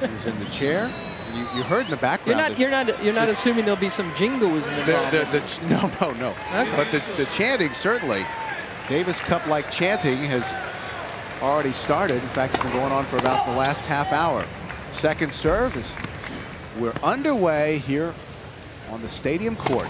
He's in the chair. You heard in the background. You're not assuming there'll be some jingoism involved. No. Okay. But the chanting, certainly. Davis Cup-like chanting has already started. In fact, it's been going on for about the last half hour. Second serve is we're underway here on the stadium court.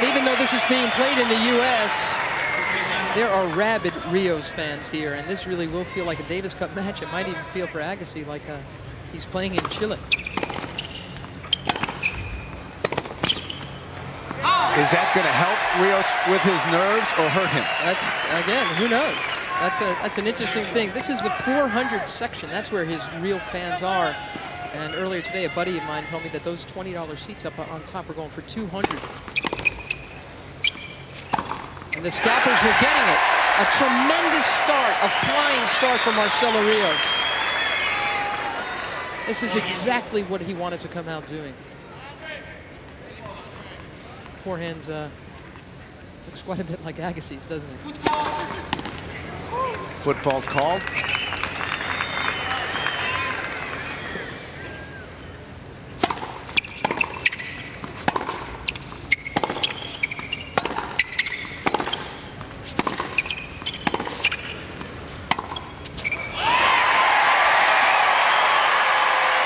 Even though this is being played in the U.S., there are rabid Rios fans here, and this really will feel like a Davis Cup match. It might even feel for Agassi like he's playing in Chile. Is that going to help Rios with his nerves or hurt him? That's, again, who knows? That's an interesting thing. This is the 400 section. That's where his real fans are. And earlier today, a buddy of mine told me that those $20 seats up on top are going for $200. And the scalpers were getting it. A tremendous start, a flying start for Marcelo Rios. This is exactly what he wanted to come out doing. Forehands looks quite a bit like Agassi's, doesn't it? Foot fault called.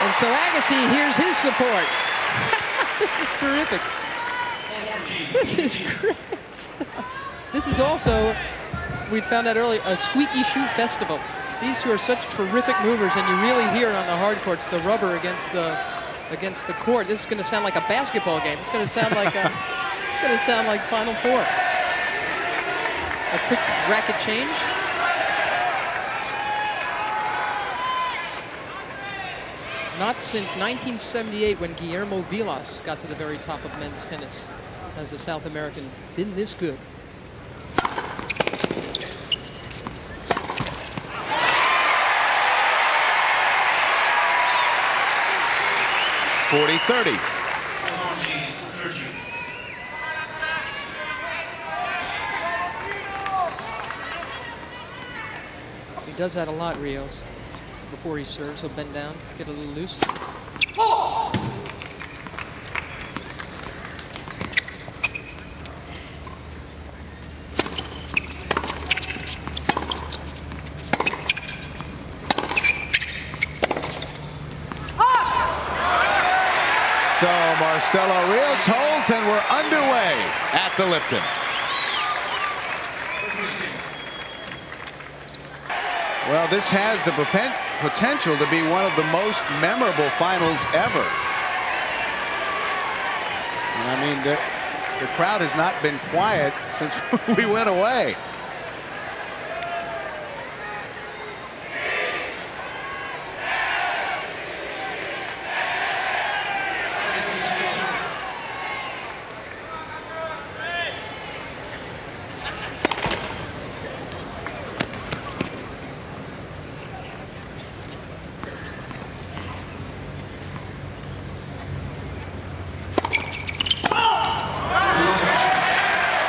And so Agassi hears his support. This is terrific. This is great stuff. This is also, we found out earlier, a squeaky shoe festival. These two are such terrific movers, and you really hear on the hard courts the rubber against the court. This is going to sound like a basketball game. It's going to sound like Final Four. A quick racket change. Not since 1978, when Guillermo Vilas got to the very top of men's tennis, has the South American been this good. .40-30. He does that a lot, Rios. Before he serves, he'll bend down, get a little loose. So Marcelo Rios holds, and we're underway at the Lipton. Well, this has the potential to be one of the most memorable finals ever. And I mean, the crowd has not been quiet since we went away.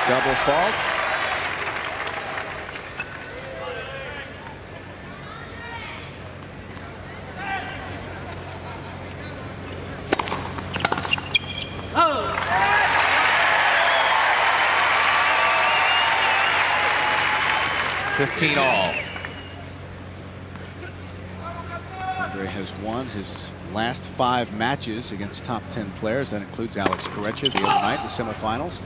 Double fault. Oh. 15 all. Andre has won his last 5 matches against top 10 players. That includes Alex Corretja the other night in the semifinals.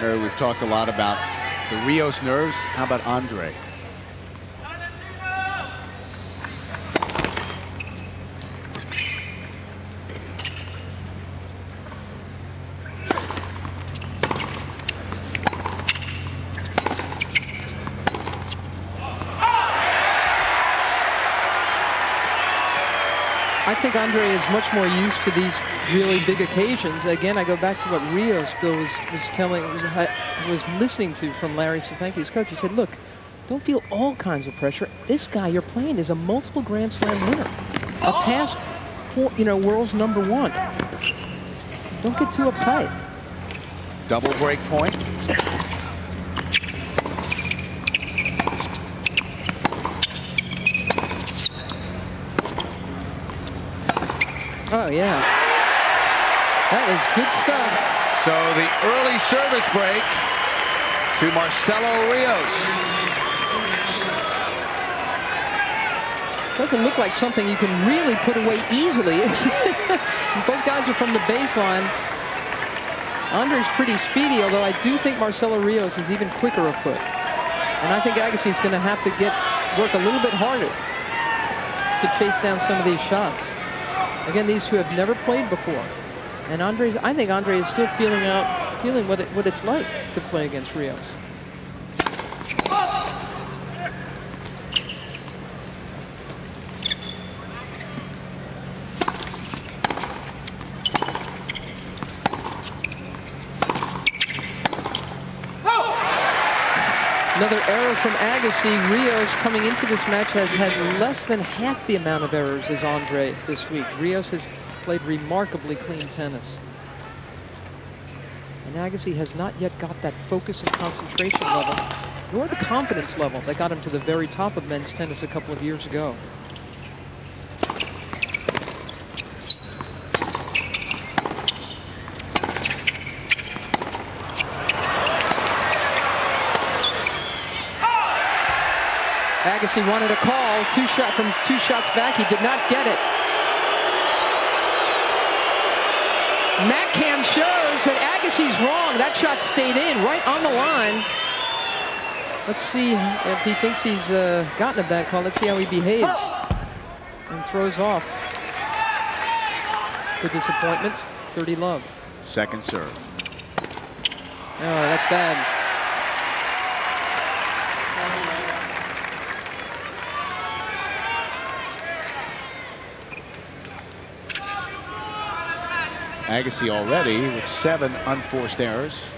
We've talked a lot about the Rios nerves. How about Andre? think Andre is much more used to these really big occasions. Again, I go back to what Rios Bill was listening to from Larry Sapanki's coach. He said, look, don't feel all kinds of pressure. This guy you're playing is a multiple Grand Slam winner, a past, world's #1. Don't get too uptight. Double break point. Oh, yeah. That is good stuff. So the early service break to Marcelo Rios. Doesn't look like something you can really put away easily. Both guys are from the baseline. Andre's pretty speedy, although I do think Marcelo Rios is even quicker afoot. And I think Agassi is going to have to work a little bit harder to chase down some of these shots. Again, these two have never played before. And I think Andre is still feeling what it's like to play against Rios. Another error from Agassi. Rios, coming into this match, has had less than half the amount of errors as Andre this week. Rios has played remarkably clean tennis. And Agassi has not yet got that focus and concentration level, nor the confidence level that got him to the very top of men's tennis a couple of years ago. Agassi wanted a call, from two shots back. He did not get it. MatCam shows that Agassi's wrong. That shot stayed in, right on the line. Let's see if he thinks he's gotten a bad call. Let's see how he behaves and throws off. The disappointment, 30-love. Second serve. Oh, that's bad. Agassi already with 7 unforced errors.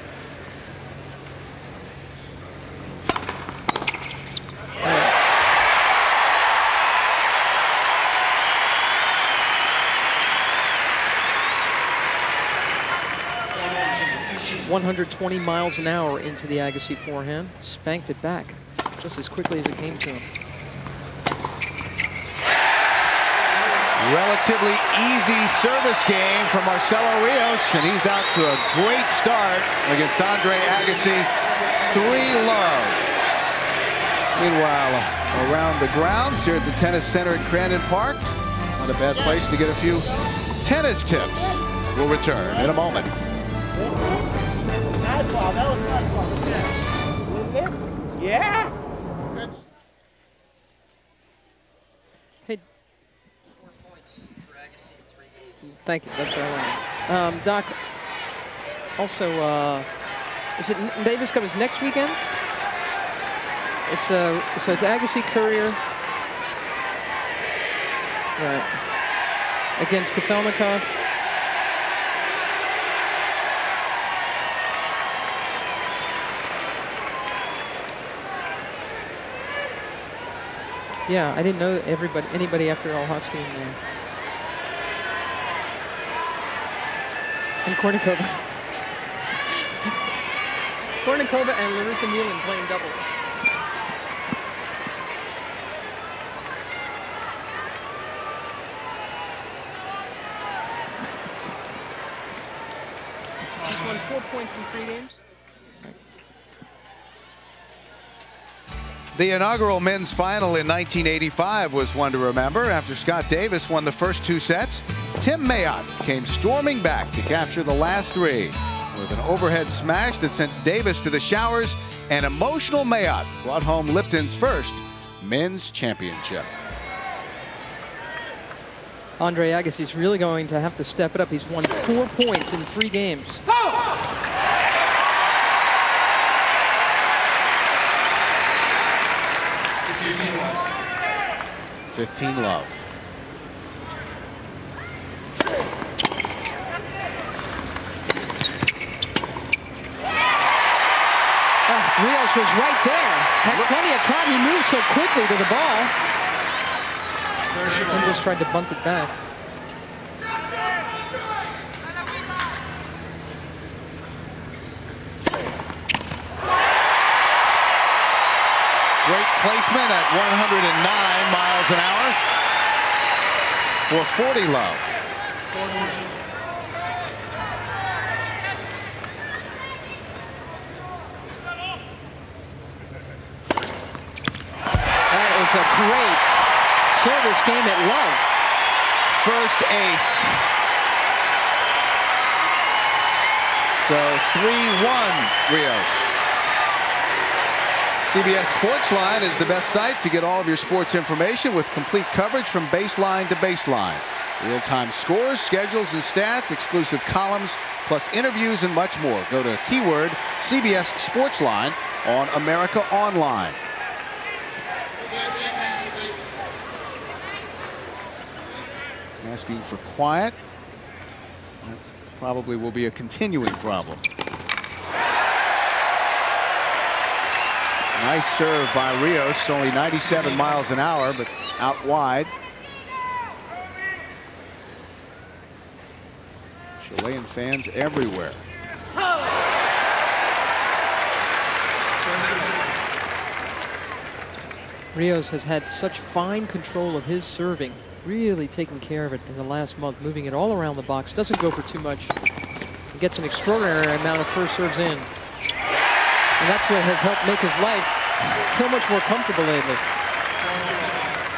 .120 miles an hour into the Agassi forehand. Spanked it back just as quickly as it came to him. Relatively easy service game for Marcelo Rios, and he's out to a great start against Andre Agassi. 3-love. Meanwhile, around the grounds here at the Tennis Center in Crandon Park, not a bad place to get a few tennis tips. We'll return in a moment. Yeah. Hey. Thank you. That's what I wanted. Doc, also, is it Davis Cup is next weekend? It's so it's Agassi Courier, right? Against Kafelnikov. Yeah, I didn't know anybody after Olhowski and Kornikova. Kornikova and Larissa Neiland playing doubles. He's won 4 points in 3 games. The inaugural men's final in 1985 was one to remember. After Scott Davis won the first 2 sets, Tim Mayotte came storming back to capture the last 3 with an overhead smash that sent Davis to the showers, and emotional Mayotte brought home Lipton's first men's championship. Andre Agassi's really going to have to step it up. He's won 4 points in 3 games. 15-love. Rios was right there. Had plenty of time. He moved so quickly to the ball. And just tried to bunt it back. Great placement at 109 miles an hour for 40 love. That is a great service game at love. First ace. So 3-1 Rios. CBS Sportsline is the best site to get all of your sports information with complete coverage from baseline to baseline. Real-time scores, schedules, and stats, exclusive columns, plus interviews and much more. Go to keyword CBS Sportsline on America Online. Asking for quiet. That probably will be a continuing problem. Nice serve by Rios, only 97 miles an hour, but out wide. Chilean fans everywhere. Rios has had such fine control of his serving, really taking care of it in the last month, moving it all around the box, doesn't go for too much. He gets an extraordinary amount of first serves in. And that's what has helped make his life so much more comfortable lately.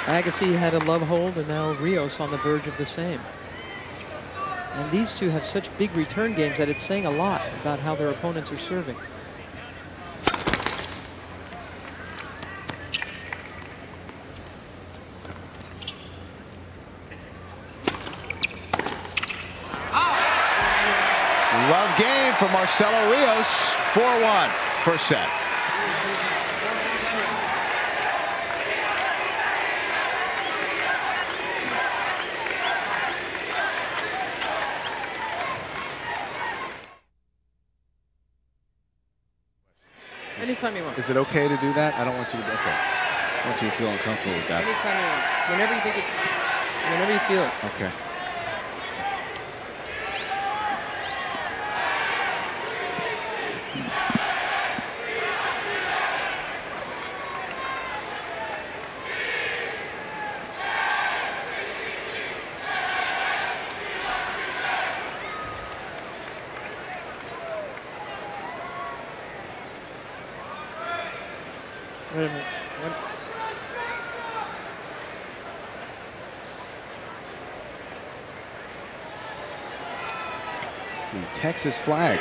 Agassi had a love hold, and now Rios on the verge of the same. And these two have such big return games that it's saying a lot about how their opponents are serving. Love game for Marcelo Rios, 4-1, first set. Anytime you want. Is it okay to do that? I don't want you to. Okay. I want you to feel uncomfortable with that. Anytime you want. Whenever you think it's, whenever you feel it. Okay. Wait a minute. What? The Texas flag.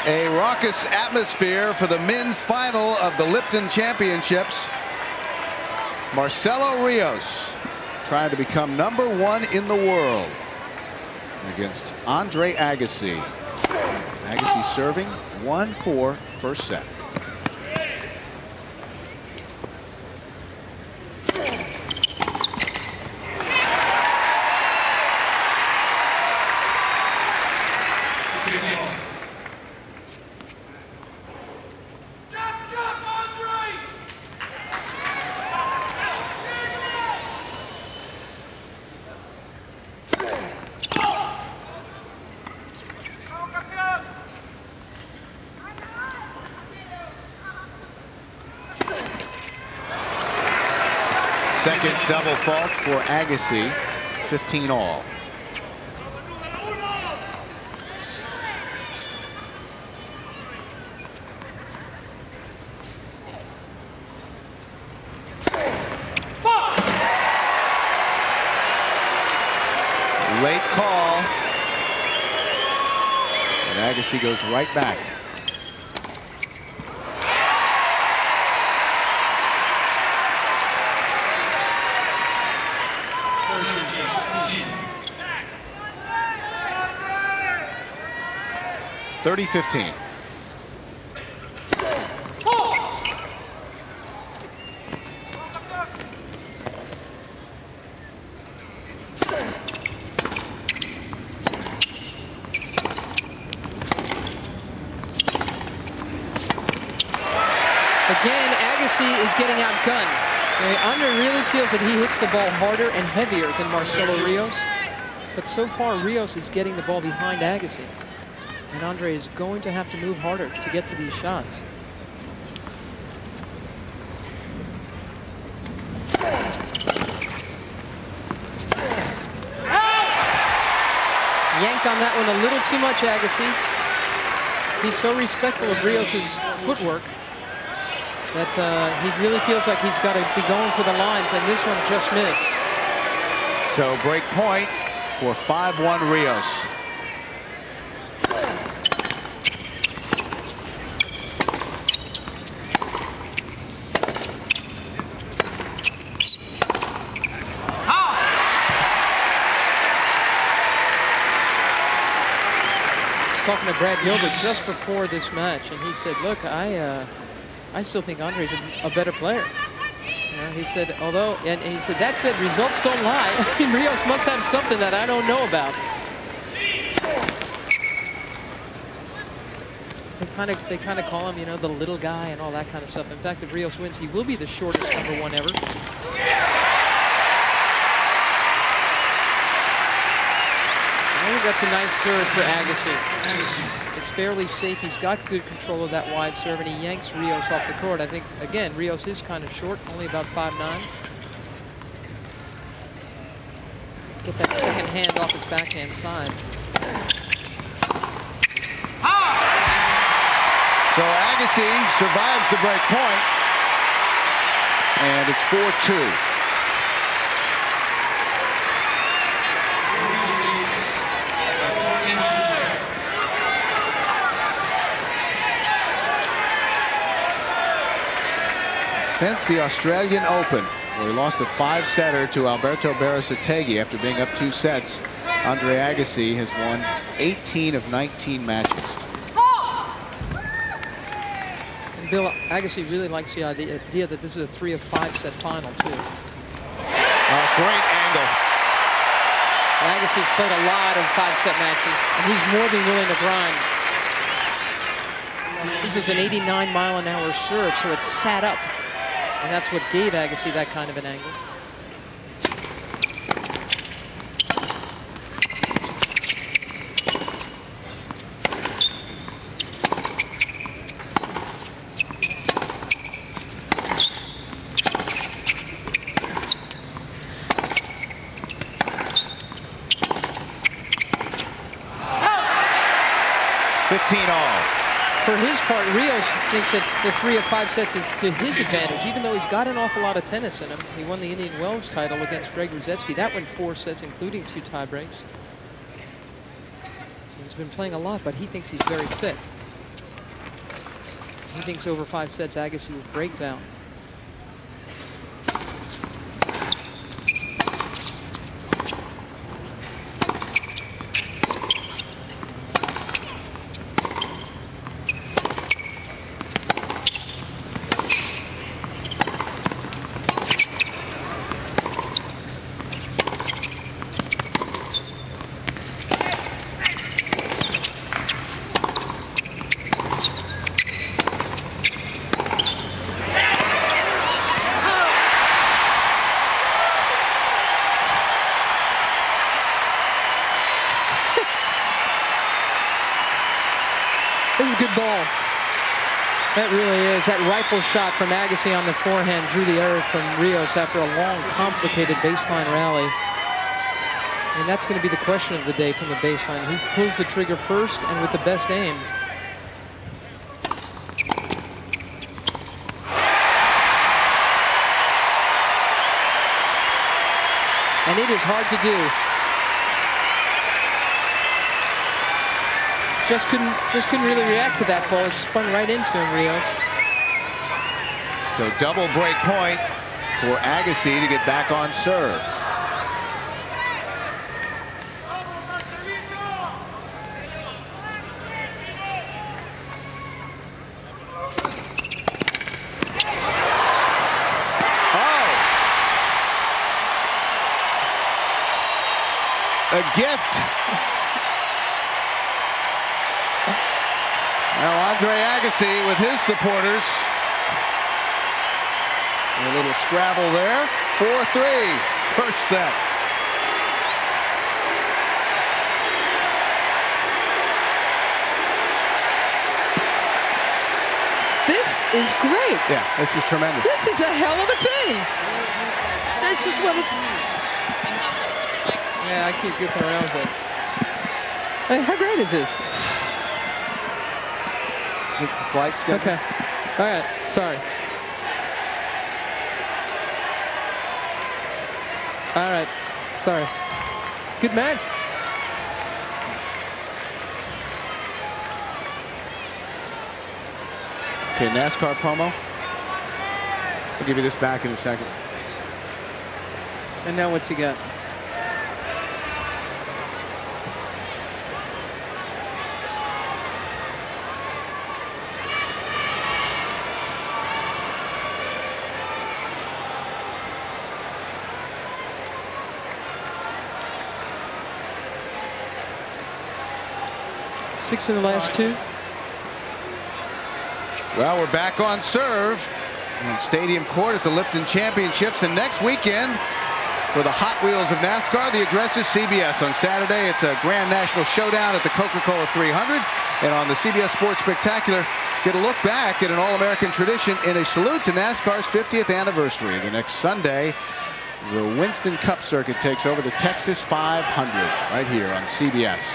A raucous atmosphere for the men's final of the Lipton Championships. Marcelo Rios trying to become #1 in the world against Andre Agassi. Agassi serving 1-4 first set. Second double fault for Agassi, 15 all. Late call. And Agassi goes right back. 30-15. Again, Agassi is getting outgunned. Andre really feels that he hits the ball harder and heavier than Marcelo Rios. But so far, Rios is getting the ball behind Agassi. And Andre is going to have to move harder to get to these shots. Yanked on that one a little too much, Agassi. He's so respectful of Rios's footwork that he really feels like he's got to be going for the lines, and this one just missed. So break point for 5-1 Rios. Talking to Brad Gilbert just before this match, and he said, look, I still think Andre's a better player. You know, he said, although, and he said, that said, results don't lie. I mean, Rios must have something that I don't know about. They kind of call him, you know, the little guy and all that kind of stuff. In fact, if Rios wins, he will be the shortest #1 ever. That's a nice serve for Agassi. It's fairly safe. He's got good control of that wide serve, and he yanks Rios off the court. I think, again, Rios is kind of short, only about 5'9". Get that second hand off his backhand side. So Agassi survives the break point, and it's 4-2. Since the Australian Open, where he lost a 5-setter to Alberto Berasategui after being up 2 sets, Andre Agassi has won 18 of 19 matches. And Bill, Agassi really likes the idea that this is a 3 of 5 set final, too. Great angle. And Agassi's played a lot of 5-set matches, and he's more than willing to grind. This is an 89-mile-an-hour serve, so it's sat up. And that's what gave Agassi that kind of an angle. For his part, Rios thinks that the 3 of 5 sets is to his advantage, even though he's got an awful lot of tennis in him. He won the Indian Wells title against Greg Ruzetsky. That went 4 sets, including 2 tie breaks. He's been playing a lot, but he thinks he's very fit. He thinks over 5 sets, Agassi will break down. That really is. That rifle shot from Agassi on the forehand drew the error from Rios after a long, complicated baseline rally. And that's going to be the question of the day from the baseline. Who pulls the trigger first and with the best aim? And it is hard to do. Just couldn't really react to that ball. It spun right into him, Rios. So double break point for Agassi to get back on serve. a gift. Now Andre Agassi with his supporters. A little scrabble there. 4-3, first set. This is great. Yeah, this is tremendous. This is a hell of a thing. This is what it's. Yeah, I keep goofing around with it. Hey, how great is this? Is it the flight schedule? Okay. All right. Sorry. All right. Sorry. Good match. Okay, NASCAR promo. I'll give you this back in a second. And now what's he got? Six in the last two. Well, we're back on serve on Stadium Court at the Lipton Championships. And next weekend, for the Hot Wheels of NASCAR, the address is CBS. On Saturday, it's a Grand National Showdown at the Coca-Cola 300. And on the CBS Sports Spectacular, get a look back at an All-American tradition in a salute to NASCAR's 50th anniversary. The next Sunday, the Winston Cup Circuit takes over the Texas 500 right here on CBS.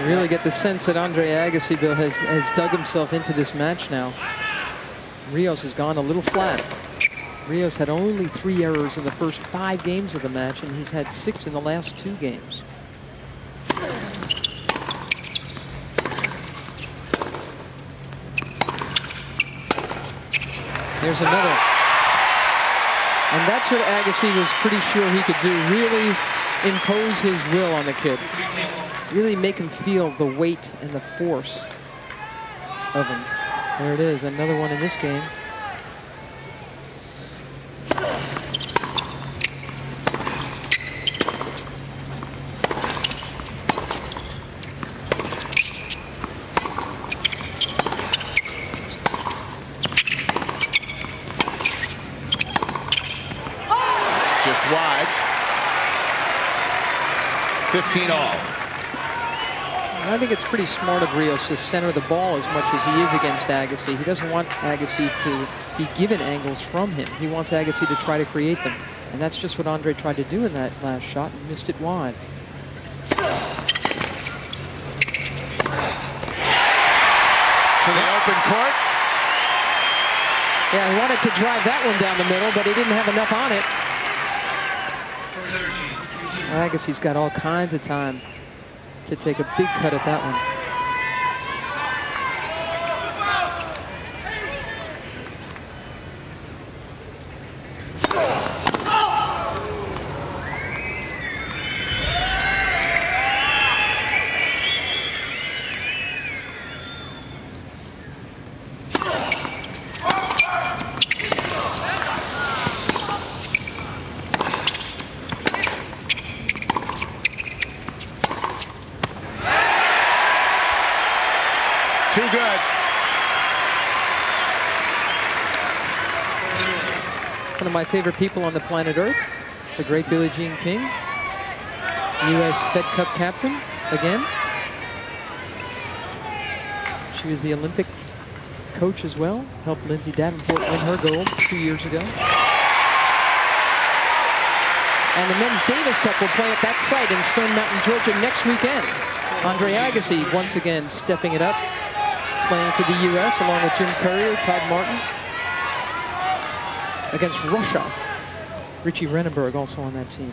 You really get the sense that Andre Agassi, Bill, has dug himself into this match now. Rios has gone a little flat. Rios had only 3 errors in the first 5 games of the match, and he's had 6 in the last 2 games. There's another. And that's what Agassi was pretty sure he could do, really impose his will on the kid. Really make him feel the weight and the force of him. There it is, another one in this game. It's just wide. 15 all. I think it's pretty smart of Rios to center the ball as much as he is against Agassi. He doesn't want Agassi to be given angles from him. He wants Agassi to try to create them. And that's just what Andre tried to do in that last shot and missed it wide. To the open court. Yeah, he wanted to drive that one down the middle, but he didn't have enough on it. Agassi's got all kinds of time to take a big cut at that one. Too good. One of my favorite people on the planet Earth, the great Billie Jean King, U.S. Fed Cup captain again. She was the Olympic coach as well, helped Lindsay Davenport win her gold 2 years ago. And the Men's Davis Cup will play at that site in Stone Mountain, Georgia next weekend. Andre Agassi once again stepping it up, playing for the U.S. along with Jim Courier, Todd Martin. Against Russia. Richie Renenberg also on that team.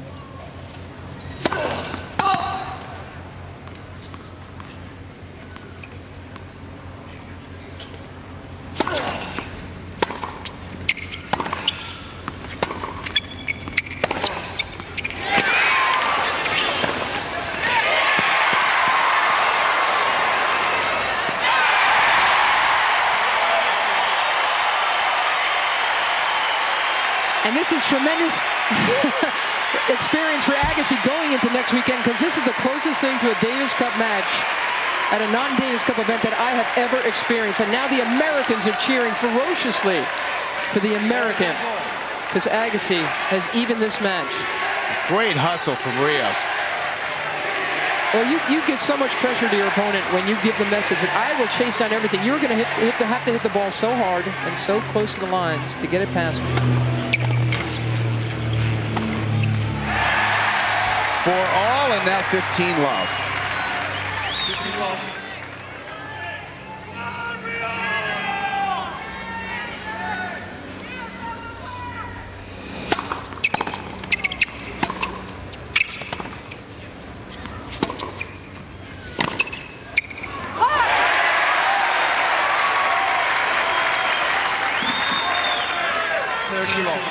And this is tremendous. experience for Agassi going into next weekend, because this is the closest thing to a Davis Cup match at a non-Davis Cup event that I have ever experienced. And now the Americans are cheering ferociously for the American, because Agassi has evened this match. Great hustle from Rios. Well, you get so much pressure to your opponent when you give the message that I will chase down everything. You're going to have to hit the ball so hard and so close to the lines to get it past me. For all, and now 15 love. 15 love. 30 love.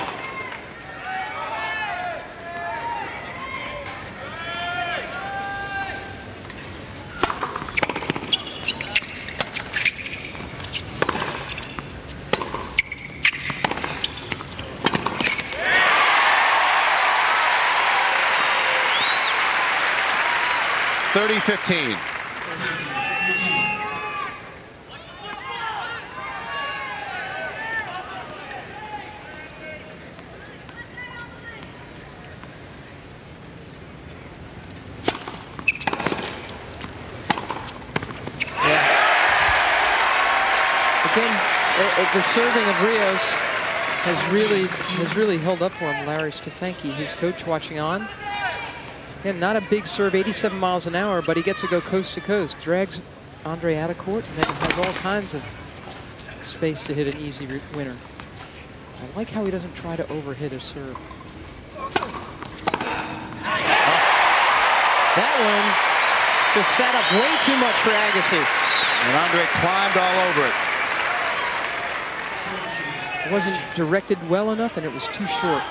$30-15. The serving of Rios has really held up for him. Larry Stefanke, his coach, watching on. Again, not a big serve, 87 miles an hour, but he gets to go coast to coast. Drags Andre out of court and then has all kinds of space to hit an easy winner. I like how he doesn't try to overhit a serve. That one just sat up way too much for Agassi. And Andre climbed all over it. It wasn't directed well enough, and it was too short.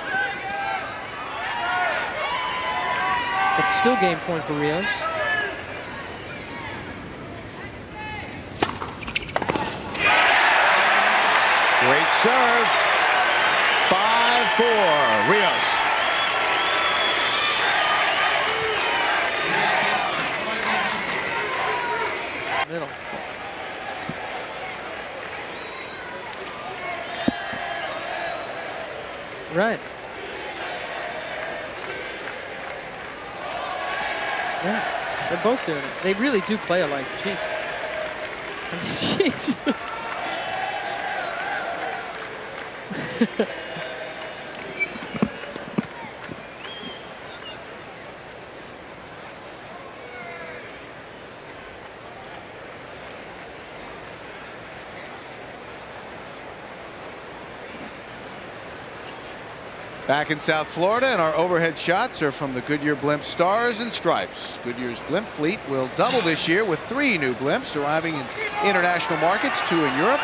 But still game point for Rios. Great serve. 5-4, Rios. Middle. Right. Yeah, they're both doing it. They really do play alike. Jeez. I mean, Jesus. Back in South Florida, and our overhead shots are from the Goodyear Blimp Stars and Stripes. Goodyear's blimp fleet will double this year with 3 new blimps arriving in international markets, 2 in Europe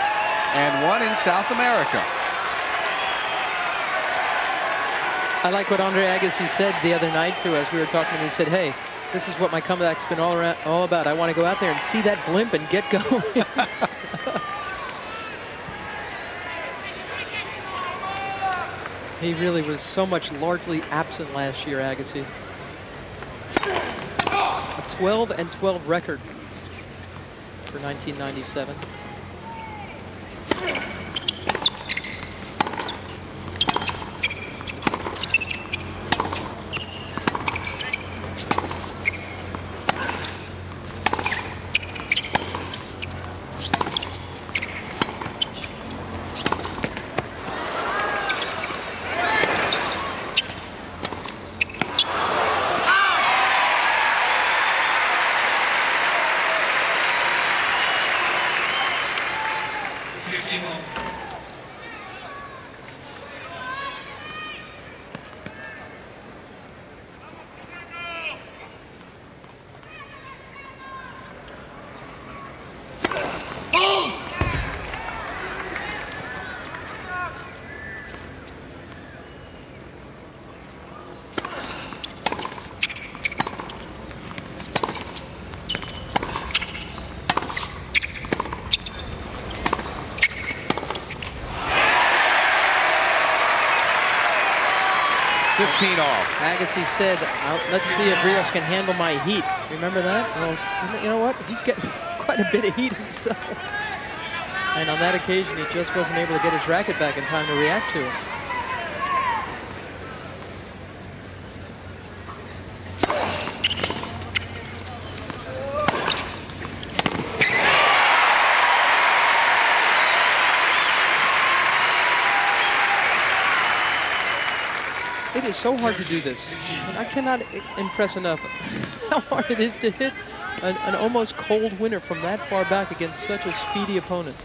and 1 in South America. I like what Andre Agassi said the other night to us. We were talking to him. He said, "Hey, this is what my comeback's been all about. I want to go out there and see that blimp and get going." He really was so much largely absent last year, Agassi. A 12-12 record for 1997. 15 off. Agassi said, let's see if Rios can handle my heat. Remember that? Well, you know what? He's getting quite a bit of heat himself. And on that occasion, he just wasn't able to get his racket back in time to react to it. It is so hard to do this. And I cannot impress enough how hard it is to hit an almost cold winner from that far back against such a speedy opponent.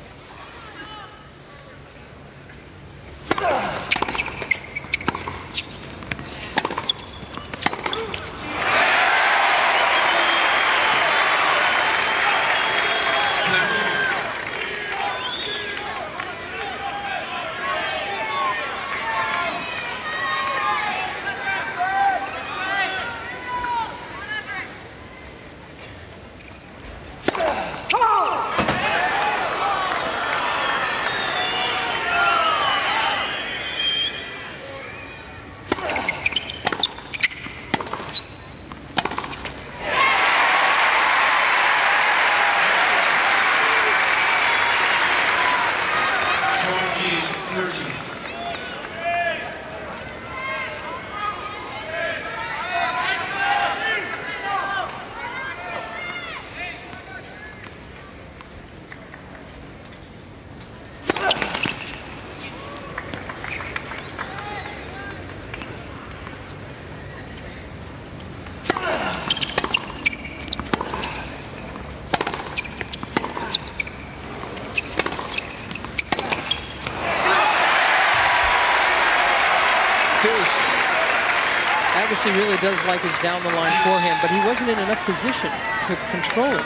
Agassi really does like his down-the-line forehand, but he wasn't in enough position to control it.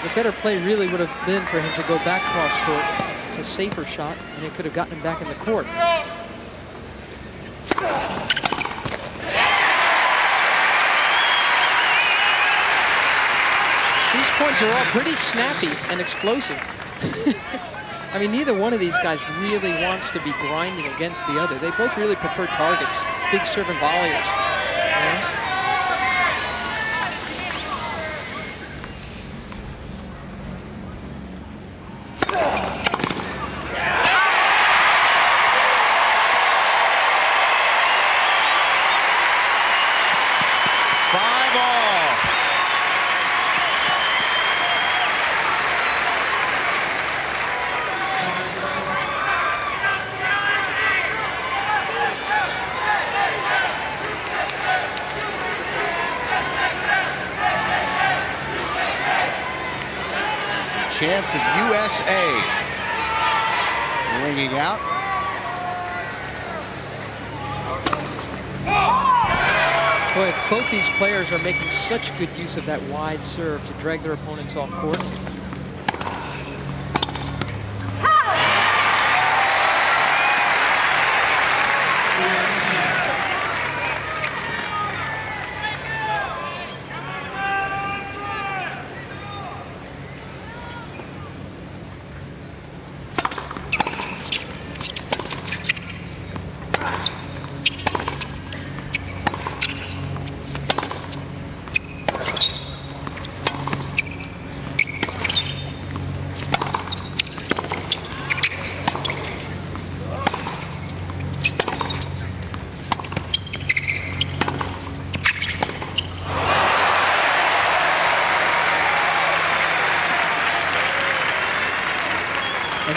The better play really would have been for him to go back cross court. It's a safer shot, and it could have gotten him back in the court. These points are all pretty snappy and explosive. I mean, neither one of these guys really wants to be grinding against the other. They both really prefer targets, big serve and volleyers. Chance of USA ringing out. Boy, if both these players are making such good use of that wide serve to drag their opponents off court.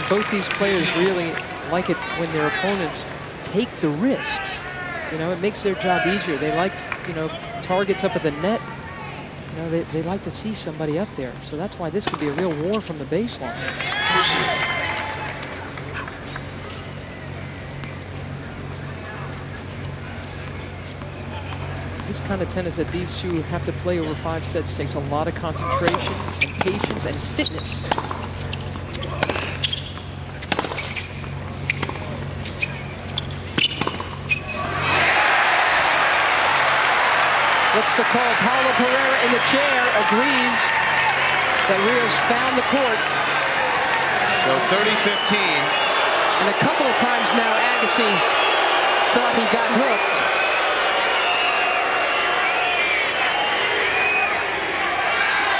Both these players really like it when their opponents take the risks. You know, it makes their job easier. They like, you know, targets up at the net. You know, they like to see somebody up there. So that's why this could be a real war from the baseline. This kind of tennis that these two have to play over 5 sets takes a lot of concentration and patience and fitness. What's the call? Paulo Pereira in the chair agrees that Rios found the court. So 30-15. And a couple of times now, Agassi thought he got hooked.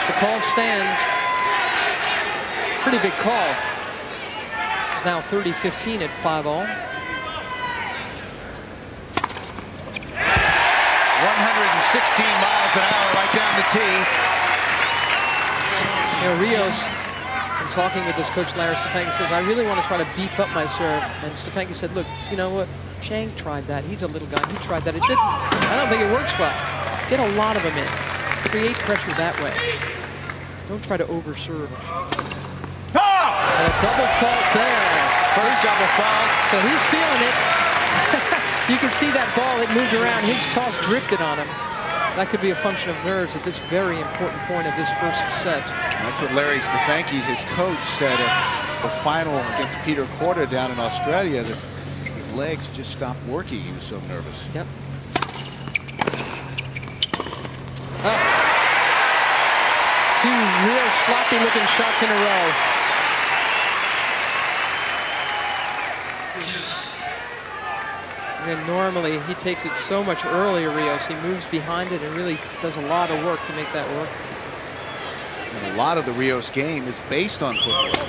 The call stands. Pretty big call. It's now 30-15 at 5-all. 116 miles an hour right down the tee. You know, Rios, in talking with his coach, Larry Stefanki, says, I really want to try to beef up my serve. And Stefanki said, look, you know what? Chang tried that. He's a little guy. He tried that. It didn't. I don't think it works well. Get a lot of them in. Create pressure that way. Don't try to overserve. A double fault there. First double fault. So he's feeling it. You can see that ball, it moved around. His toss drifted on him. That could be a function of nerves at this very important point of this first set. That's what Larry Stefanki, his coach, said of the final against Peter Korda down in Australia, that his legs just stopped working. He was so nervous. Yep. Oh. Two real sloppy-looking shots in a row. And normally he takes it so much earlier, Rios. He moves behind it and really does a lot of work to make that work. And a lot of the Rios game is based on footwork.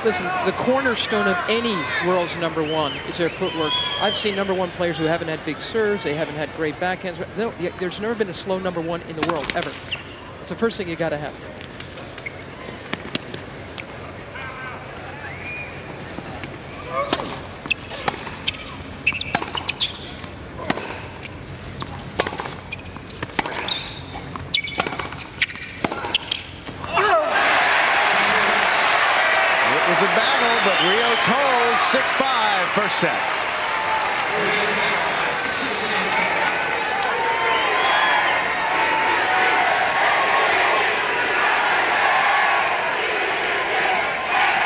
Listen, the cornerstone of any world's #1 is their footwork. I've seen #1 players who haven't had big serves, they haven't had great backhands. There's never been a slow #1 in the world, ever. It's the first thing you gotta have. Rios holds 6-5 first set.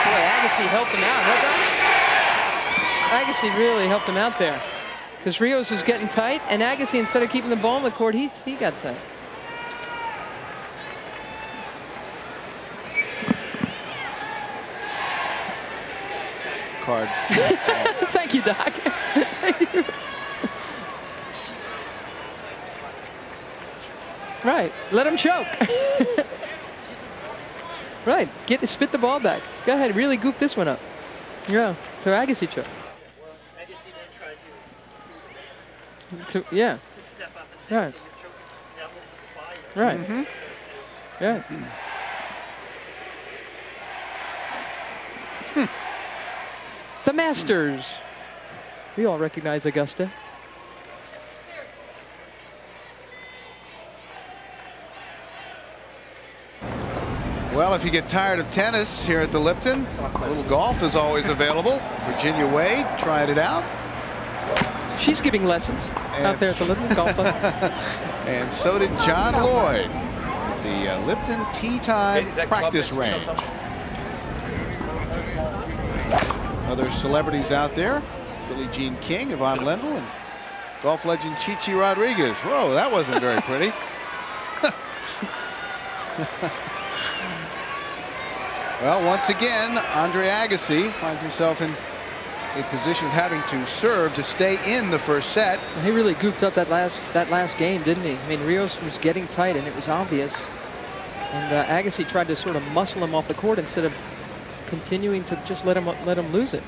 Boy, Agassi helped him out, huh, Doc? Agassi really helped him out there. Because Rios was getting tight, and Agassi, instead of keeping the ball in the court, he got tight. Card. Thank you, Doc. Right, let him choke. Right, spit the ball back. Go ahead, really goof this one up. Yeah, so Agassi choke. Well, Agassi then tried to yeah. To step up and say, right. Okay, you're choking. Now I'm going to hit the buy. Right. Yeah. The Masters. We all recognize Augusta. Well, if you get tired of tennis here at the Lipton, a little golf is always available. Virginia Wade tried it out. She's giving lessons out there at the Lipton Golf Club. And so did John Lloyd at the Lipton Tea Time practice range. Other celebrities out there, Billie Jean King, Yvonne Lendl, and golf legend Chichi Rodriguez. Whoa, that wasn't very pretty. Well, once again, Andre Agassi finds himself in a position of having to serve to stay in the first set. He really goofed up that last game, didn't he? I mean, Rios was getting tight, and it was obvious. And Agassi tried to sort of muscle him off the court instead of continuing to just let him lose it.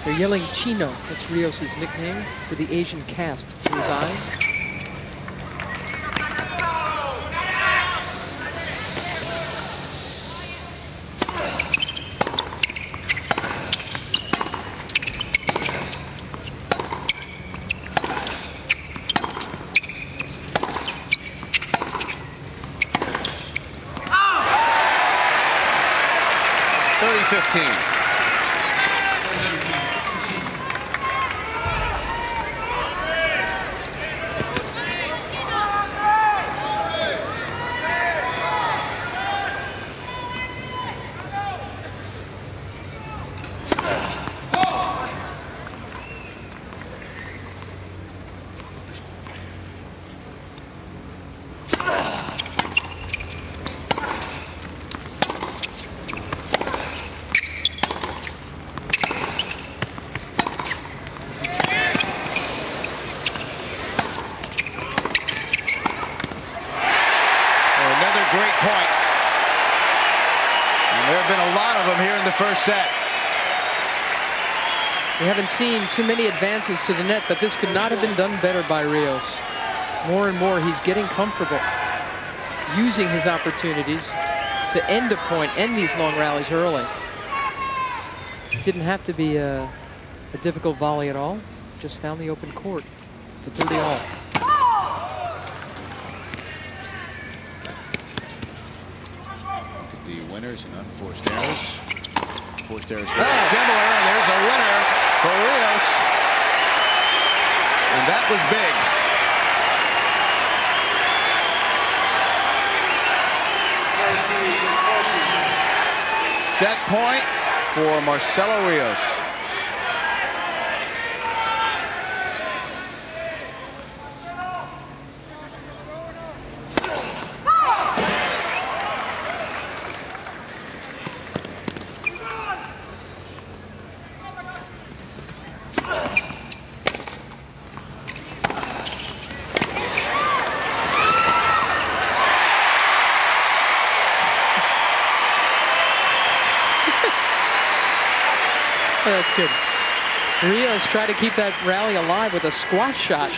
They're yelling Chino. That's Rios' nickname for the Asian cast to his eyes. First set. We haven't seen too many advances to the net, but this could not have been done better by Rios. More and more, he's getting comfortable using his opportunities to end a point, end these long rallies early. Didn't have to be a difficult volley at all. Just found the open court for 30-all. Look at the winners and unforced errors. Forced errors very similar, and there's a winner for Rios. And that was big. Set point for Marcelo Rios. Oh, that's good. Rios tried to keep that rally alive with a squash shot.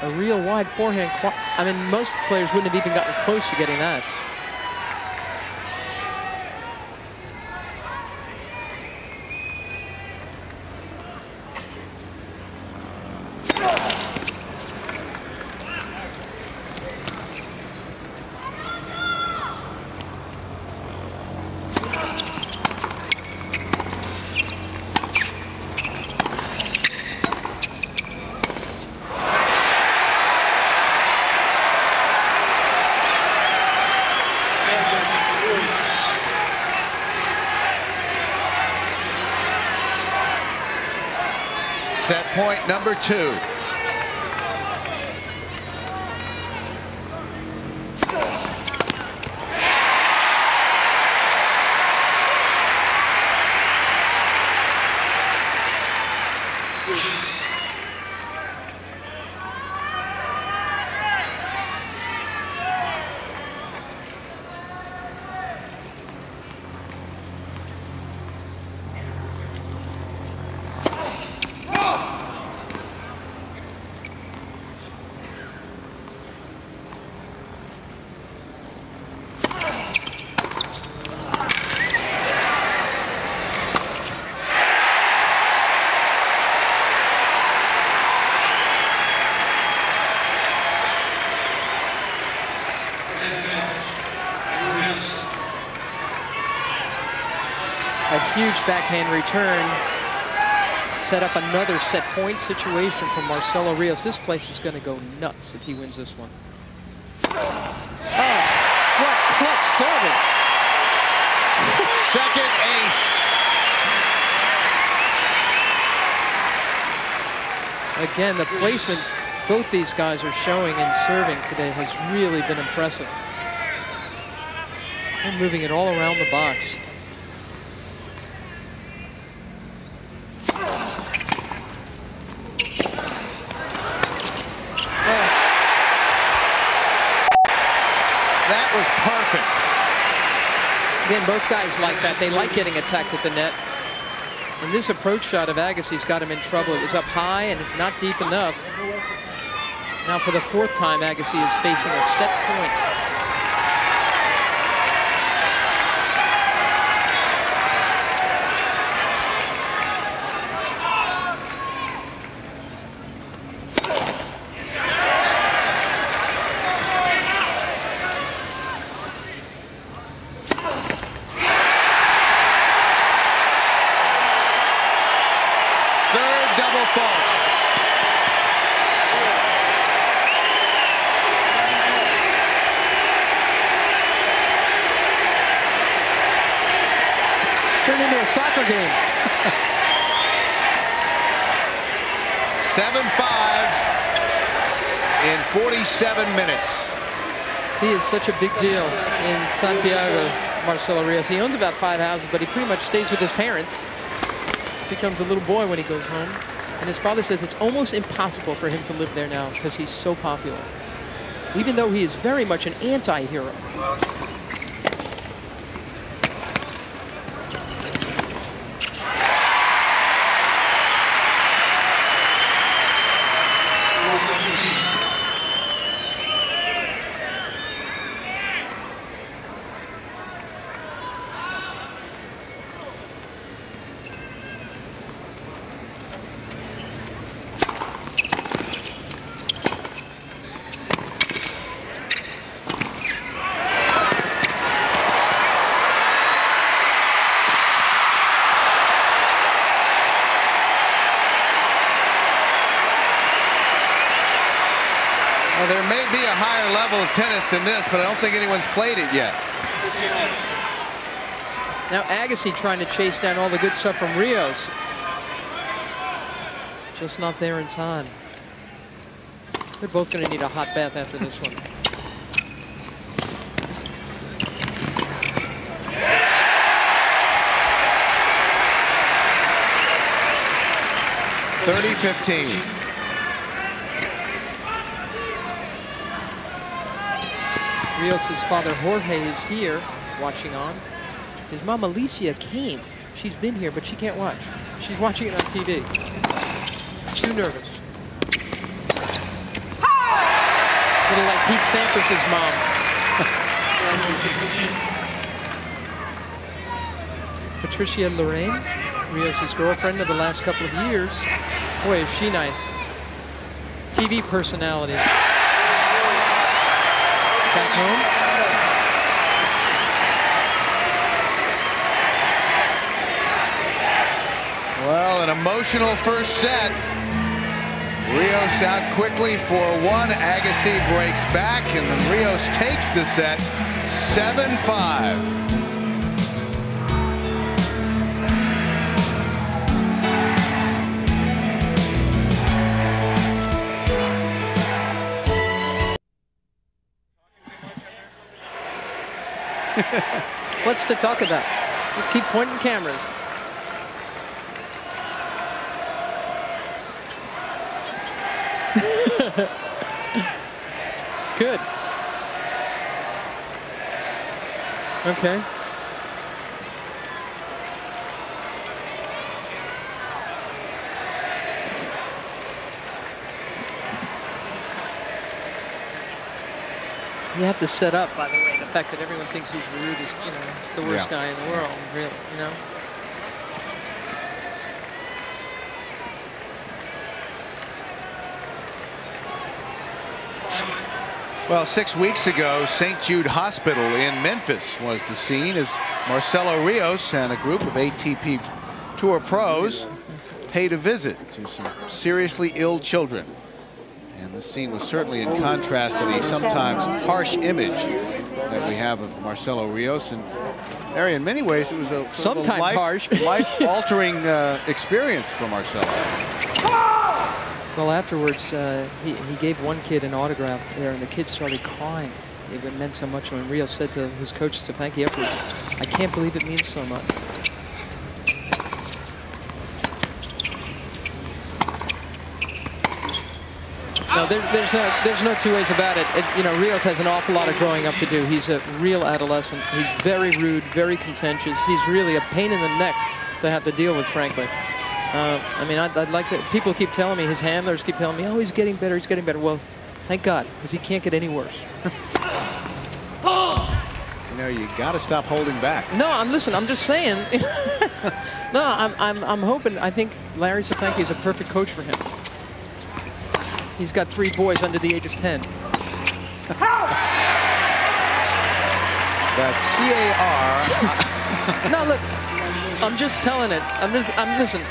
A real wide forehand. I mean, most players wouldn't have even gotten close to getting that. Set point number 2. A huge backhand return set up another set point situation for Marcelo Rios. This place is going to go nuts if he wins this one. Oh, what clutch serving. Second ace. Again, the placement both these guys are showing in serving today has really been impressive. They're moving it all around the box. That was perfect. Again, both guys like that. They like getting attacked at the net. And this approach shot of Agassi's got him in trouble. It was up high and not deep enough. Now for the 4th time, Agassi is facing a set point. Turned into a soccer game. 7-5 in 47 minutes. He is such a big deal in Santiago, Marcelo Rios. He owns about 5 houses, but he pretty much stays with his parents. He becomes a little boy when he goes home. And his father says it's almost impossible for him to live there now because he's so popular. Even though he is very much an anti-hero. Well, there may be a higher level of tennis than this, but I don't think anyone's played it yet. Now Agassi trying to chase down all the good stuff from Rios. Just not there in time. They're both going to need a hot bath after this one. (30-15). Rios' father Jorge is here watching on. His mom Alicia came. She's been here, but she can't watch. She's watching it on TV. Too nervous. Little like Pete Sampras' mom. Patricia Lorraine, Rios' girlfriend of the last couple of years. Boy, is she nice. TV personality. Back home. Well, an emotional first set. Rios out quickly for 1. Agassi breaks back, and then Rios takes the set 7-5. What's to talk about? Just keep pointing cameras. Good. Okay. You have to set up, by the way, the fact that everyone thinks he's the rudest, you know, the worst guy in the world, really, you know. Well, 6 weeks ago, St. Jude Hospital in Memphis was the scene as Marcelo Rios and a group of ATP Tour pros paid a visit to some seriously ill children. And the scene was certainly in contrast to the sometimes harsh image that we have of Marcelo Rios. And Harry, in many ways, it was a sometimes harsh, life-altering experience for Marcelo. Well, afterwards, he gave one kid an autograph there, and the kid started crying. It meant so much when Rios said to his coach Stefanki afterwards, "I can't believe it means so much." No, there's no two ways about it. You know, Rios has an awful lot of growing up to do. He's a real adolescent. He's very rude, very contentious. He's really a pain in the neck to have to deal with, frankly. I mean, I'd like to. People keep telling me, his handlers keep telling me, oh, he's getting better, he's getting better. Well, thank God, because he can't get any worse. You know, you got to stop holding back. No, I'm just saying. No, I'm hoping. I think Larry Safanke is a perfect coach for him. He's got 3 boys under the age of 10. That's CAR. No, look, I'm just telling it. Listen.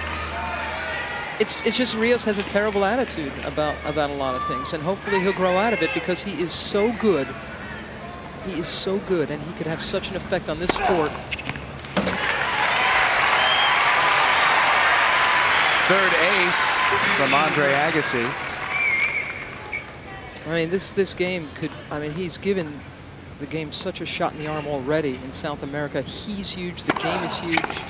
It's just Rios has a terrible attitude about a lot of things, and hopefully he'll grow out of it because he is so good. He is so good, and he could have such an effect on this sport. Third ace from Andre Agassi. I mean, this game could. I mean, he's given the game such a shot in the arm already in South America. He's huge. The game is huge.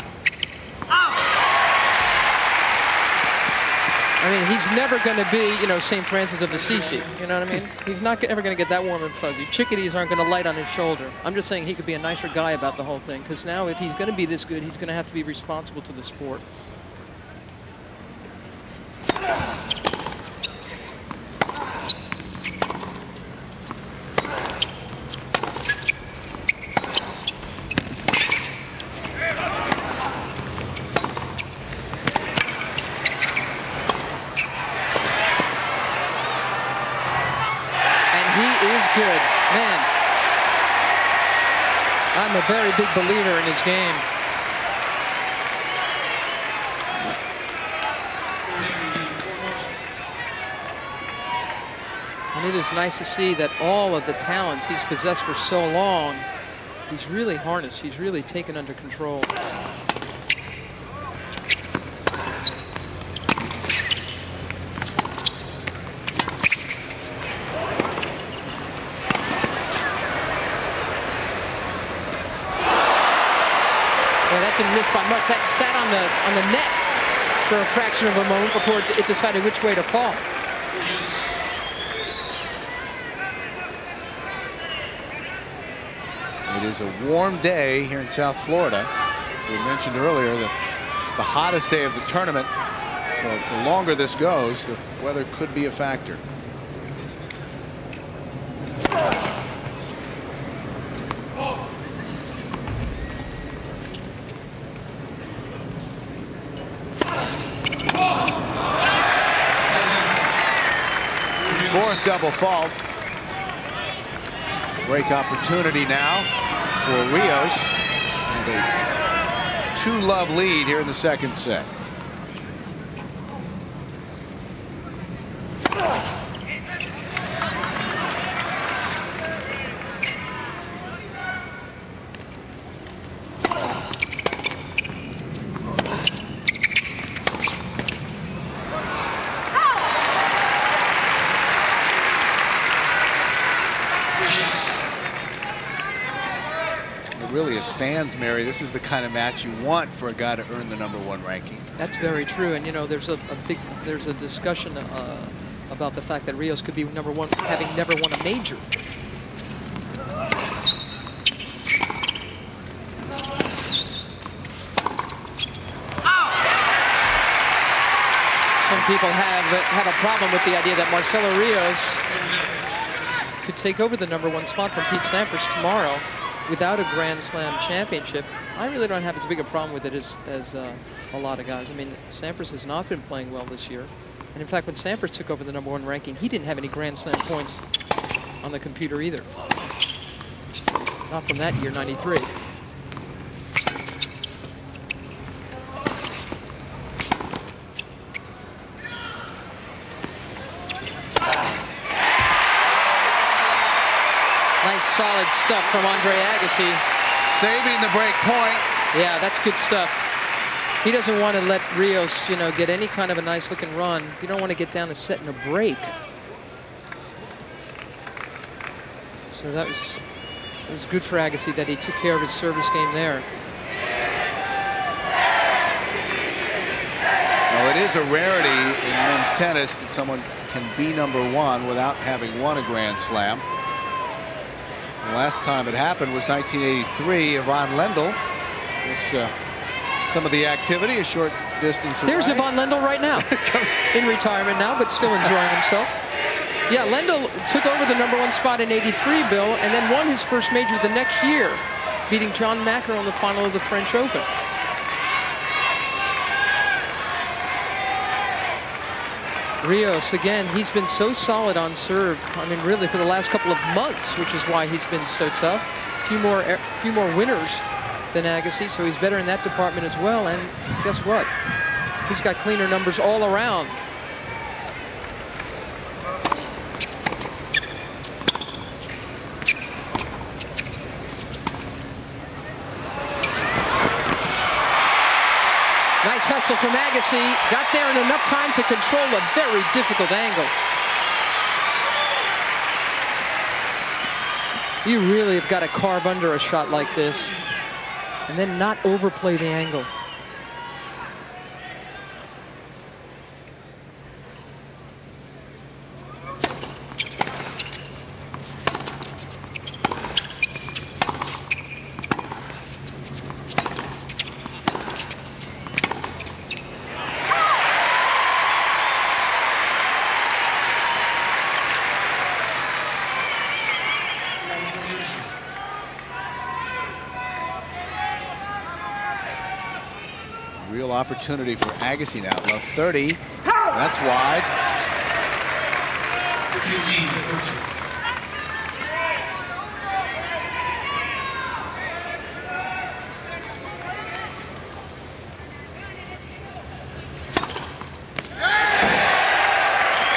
I mean, he's never going to be, you know, St. Francis of Assisi. You know what I mean? He's not ever going to get that warm and fuzzy. Chickadees aren't going to light on his shoulder. I'm just saying he could be a nicer guy about the whole thing. Because now, if he's going to be this good, he's going to have to be responsible to the sport. Good. Man, I'm a very big believer in his game. And it is nice to see that all of the talents he's possessed for so long, he's really harnessed, he's really taken under control. Didn't miss by much. That sat on the net for a fraction of a moment before it decided which way to fall. It is a warm day here in South Florida. As we mentioned earlier, the hottest day of the tournament. So the longer this goes, the weather could be a factor. Fourth double fault. Break opportunity now for Rios. And a 2-love lead here in the second set. Really, as fans, Mary, this is the kind of match you want for a guy to earn the #1 ranking. That's very true, and you know, there's a discussion about the fact that Rios could be #1, having never won a major. Some people have a problem with the idea that Marcelo Rios could take over the #1 spot from Pete Sampras tomorrow without a Grand Slam championship. I really don't have as big a problem with it as a lot of guys. I mean, Sampras has not been playing well this year. And in fact, when Sampras took over the #1 ranking, he didn't have any Grand Slam points on the computer either. Not from that year, '93. Nice solid stuff from Andre Agassi. Saving the break point. Yeah, that's good stuff. He doesn't want to let Rios, you know, get any kind of a nice looking run. You don't want to get down a set in a break. So that was good for Agassi that he took care of his service game there. Well, it is a rarity in men's tennis that someone can be #1 without having won a Grand Slam. The last time it happened was 1983. Yvonne Lendl. This some of the activity, a short distance away. There's Yvonne Lendl right now, in retirement now, but still enjoying himself. Yeah, Lendl took over the #1 spot in '83, Bill, and then won his first major the next year, beating John McEnroe in the final of the French Open. Rios, again, he's been so solid on serve. I mean, really, for the last couple of months, which is why he's been so tough. A few more winners than Agassi, so he's better in that department as well. And guess what? He's got cleaner numbers all around. Nice hustle from Agassi. Got there in enough time to control a very difficult angle. You really have got to carve under a shot like this and then not overplay the angle. Real opportunity for Agassi now. Love 30. That's wide.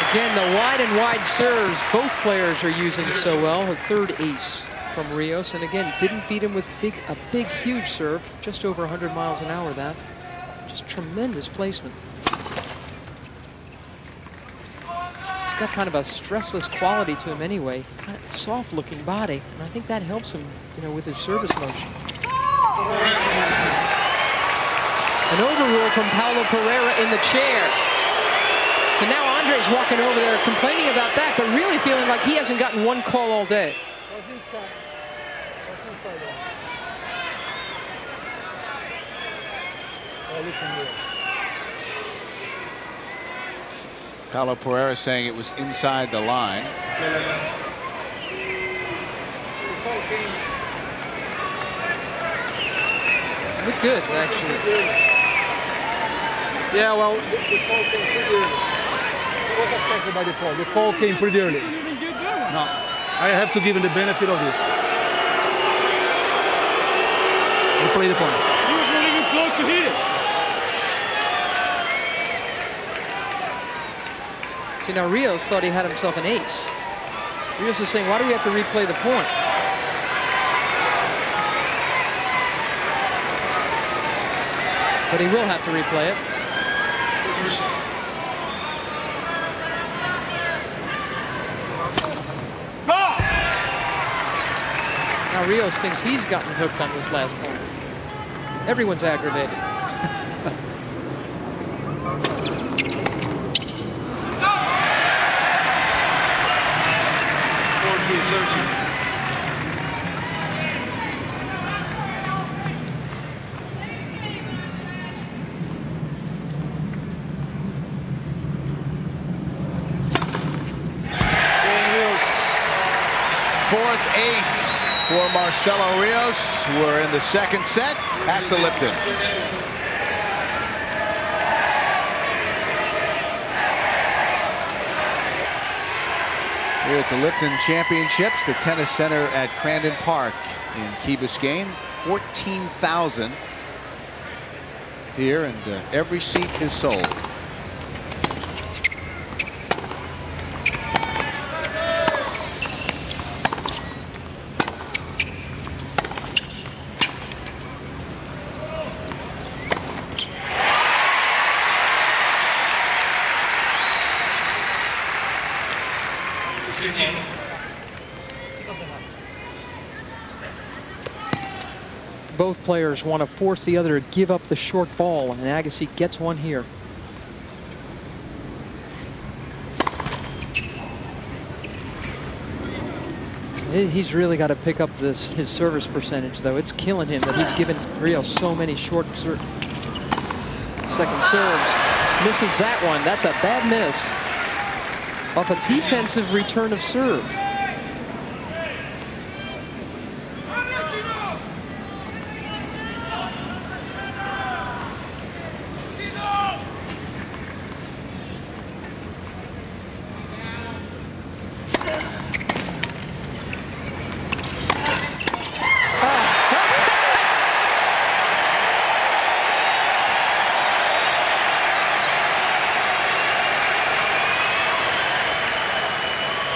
Again, the wide and wide serves both players are using so well. A third ace from Rios, and again, didn't beat him with a big, huge serve. Just over 100 miles an hour, that. Just tremendous placement. He's got kind of a stressless quality to him anyway. Kind of soft-looking body, and I think that helps him, you know, with his service motion. An overrule from Paulo Pereira in the chair. So now Andre's walking over there complaining about that, but really feeling like he hasn't gotten one call all day. What's inside? What's inside there? Paulo Pereira saying it was inside the line. Looked good, actually. Yeah, well, the call came pretty early. He was affected by the call. The call came pretty early. No, I have to give him the benefit of this. And play the point. He was not even close to hit it. See, now Rios thought he had himself an ace. Rios is saying, why do we have to replay the point? But he will have to replay it. Now Rios thinks he's gotten hooked on this last point. Everyone's aggravated. Fourth ace for Marcelo Rios. We're in the second set at the Lipton. Here at the Lipton Championships, the tennis center at Crandon Park in Key Biscayne. 14,000 here, and every seat is sold. Both players want to force the other to give up the short ball, and Agassi gets one here. He's really got to pick up his service percentage, though. It's killing him that he's given Rios so many short Second serves. Misses that one. That's a bad miss. Off a defensive return of serve.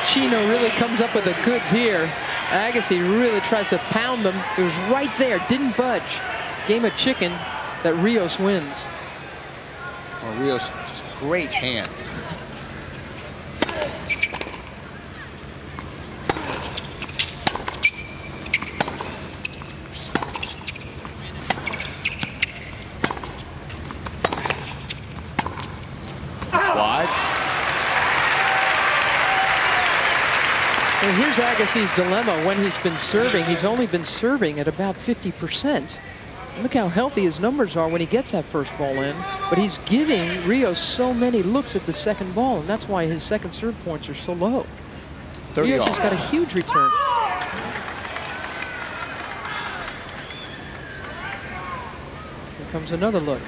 Chino really comes up with the goods here. Agassi really tries to pound them. It was right there, didn't budge. Game of chicken that Rios wins. Well, Rios, just great hands. That's wide. Well, here's Agassi's dilemma when he's been serving. He's only been serving at about 50%. Look how healthy his numbers are when he gets that first ball in. But he's giving Rios so many looks at the second ball, and that's why his second serve points are so low. Rios has got a huge return. Here comes another look.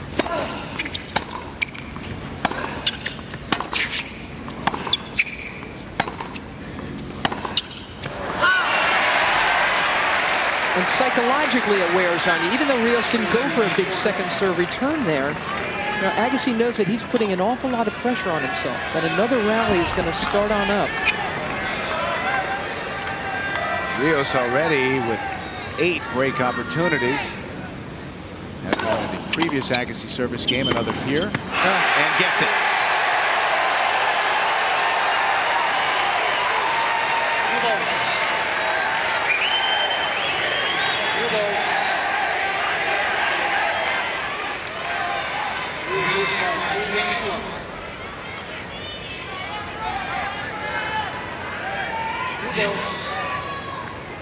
And psychologically it wears on you. Even though Rios didn't go for a big second serve return there, now Agassi knows that he's putting an awful lot of pressure on himself, that another rally is going to start on up. Rios already with 8 break opportunities. Had one in the previous Agassi service game, another here, and gets it.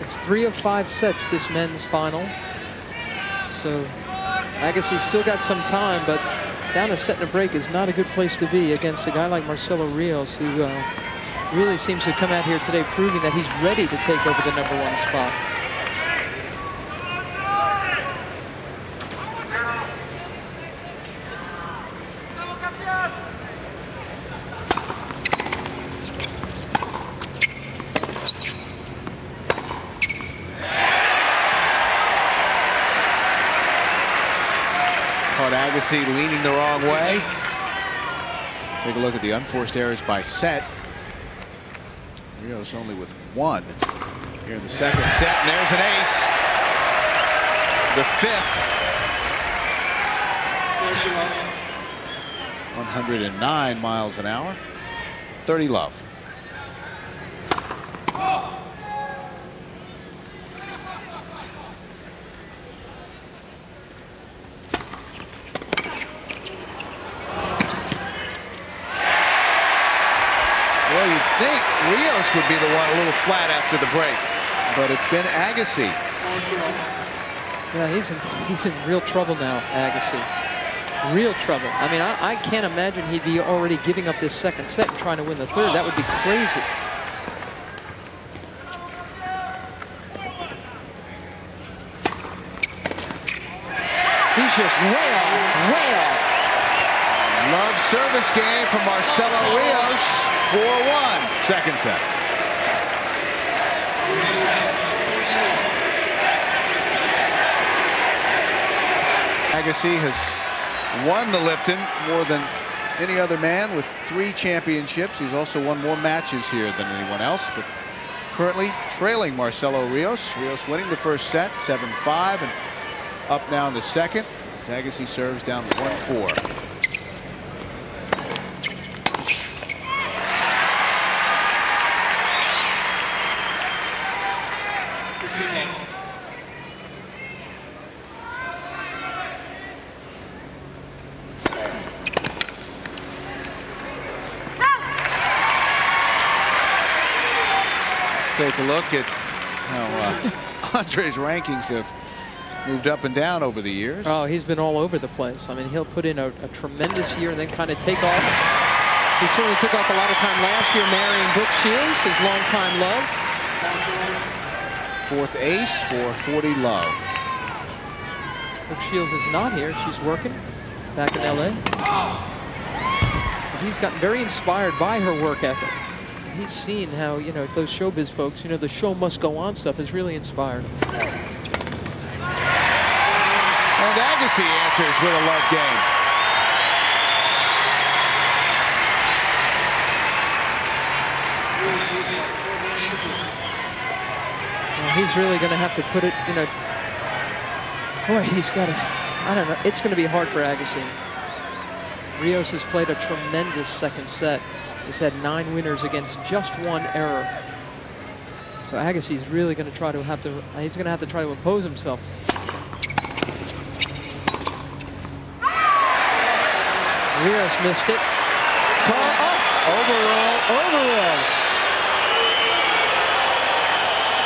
It's 3 of 5 sets, this men's final. So Agassi's still got some time, but down a set and a break is not a good place to be against a guy like Marcelo Rios, who really seems to come out here today proving that he's ready to take over the #1 spot. Agassi leaning the wrong way. Take a look at the unforced errors by set. Rios only with 1 here in the second set, and there's an ace. The 5th. 109 miles an hour. 30 love. Well, you'd think Rios would be the one a little flat after the break, but it's been Agassi. Yeah, he's in real trouble now, Agassi. Real trouble. I mean, I can't imagine he'd be already giving up this second set and trying to win the third. That would be crazy. He's just way off, way off. Love service game from Marcelo Rios. 4-1, second set. Agassi has won the Lipton more than any other man with 3 championships. He's also won more matches here than anyone else, but currently trailing Marcelo Rios. Rios winning the first set, 7-5, and up now in the second as Agassi serves down 1-4. Take a look at how Andre's rankings have moved up and down over the years. Oh, he's been all over the place. I mean, he'll put in a tremendous year and then kind of take off. He certainly took off a lot of time last year marrying Brooke Shields, his longtime love. 4th ace for 40 Love. Brooke Shields is not here. She's working back in LA. But he's gotten very inspired by her work ethic. He's seen how, you know, those showbiz folks, you know, the show must go on stuff has really inspired him. And Agassi answers with a love game. Well, he's really going to have to put it, you know, boy, he's got to, I don't know, it's going to be hard for Agassi. Rios has played a tremendous second set. He's had 9 winners against just 1 error. So Agassi's really going to try to he's going to have to try to impose himself. Rios missed it. Overrule.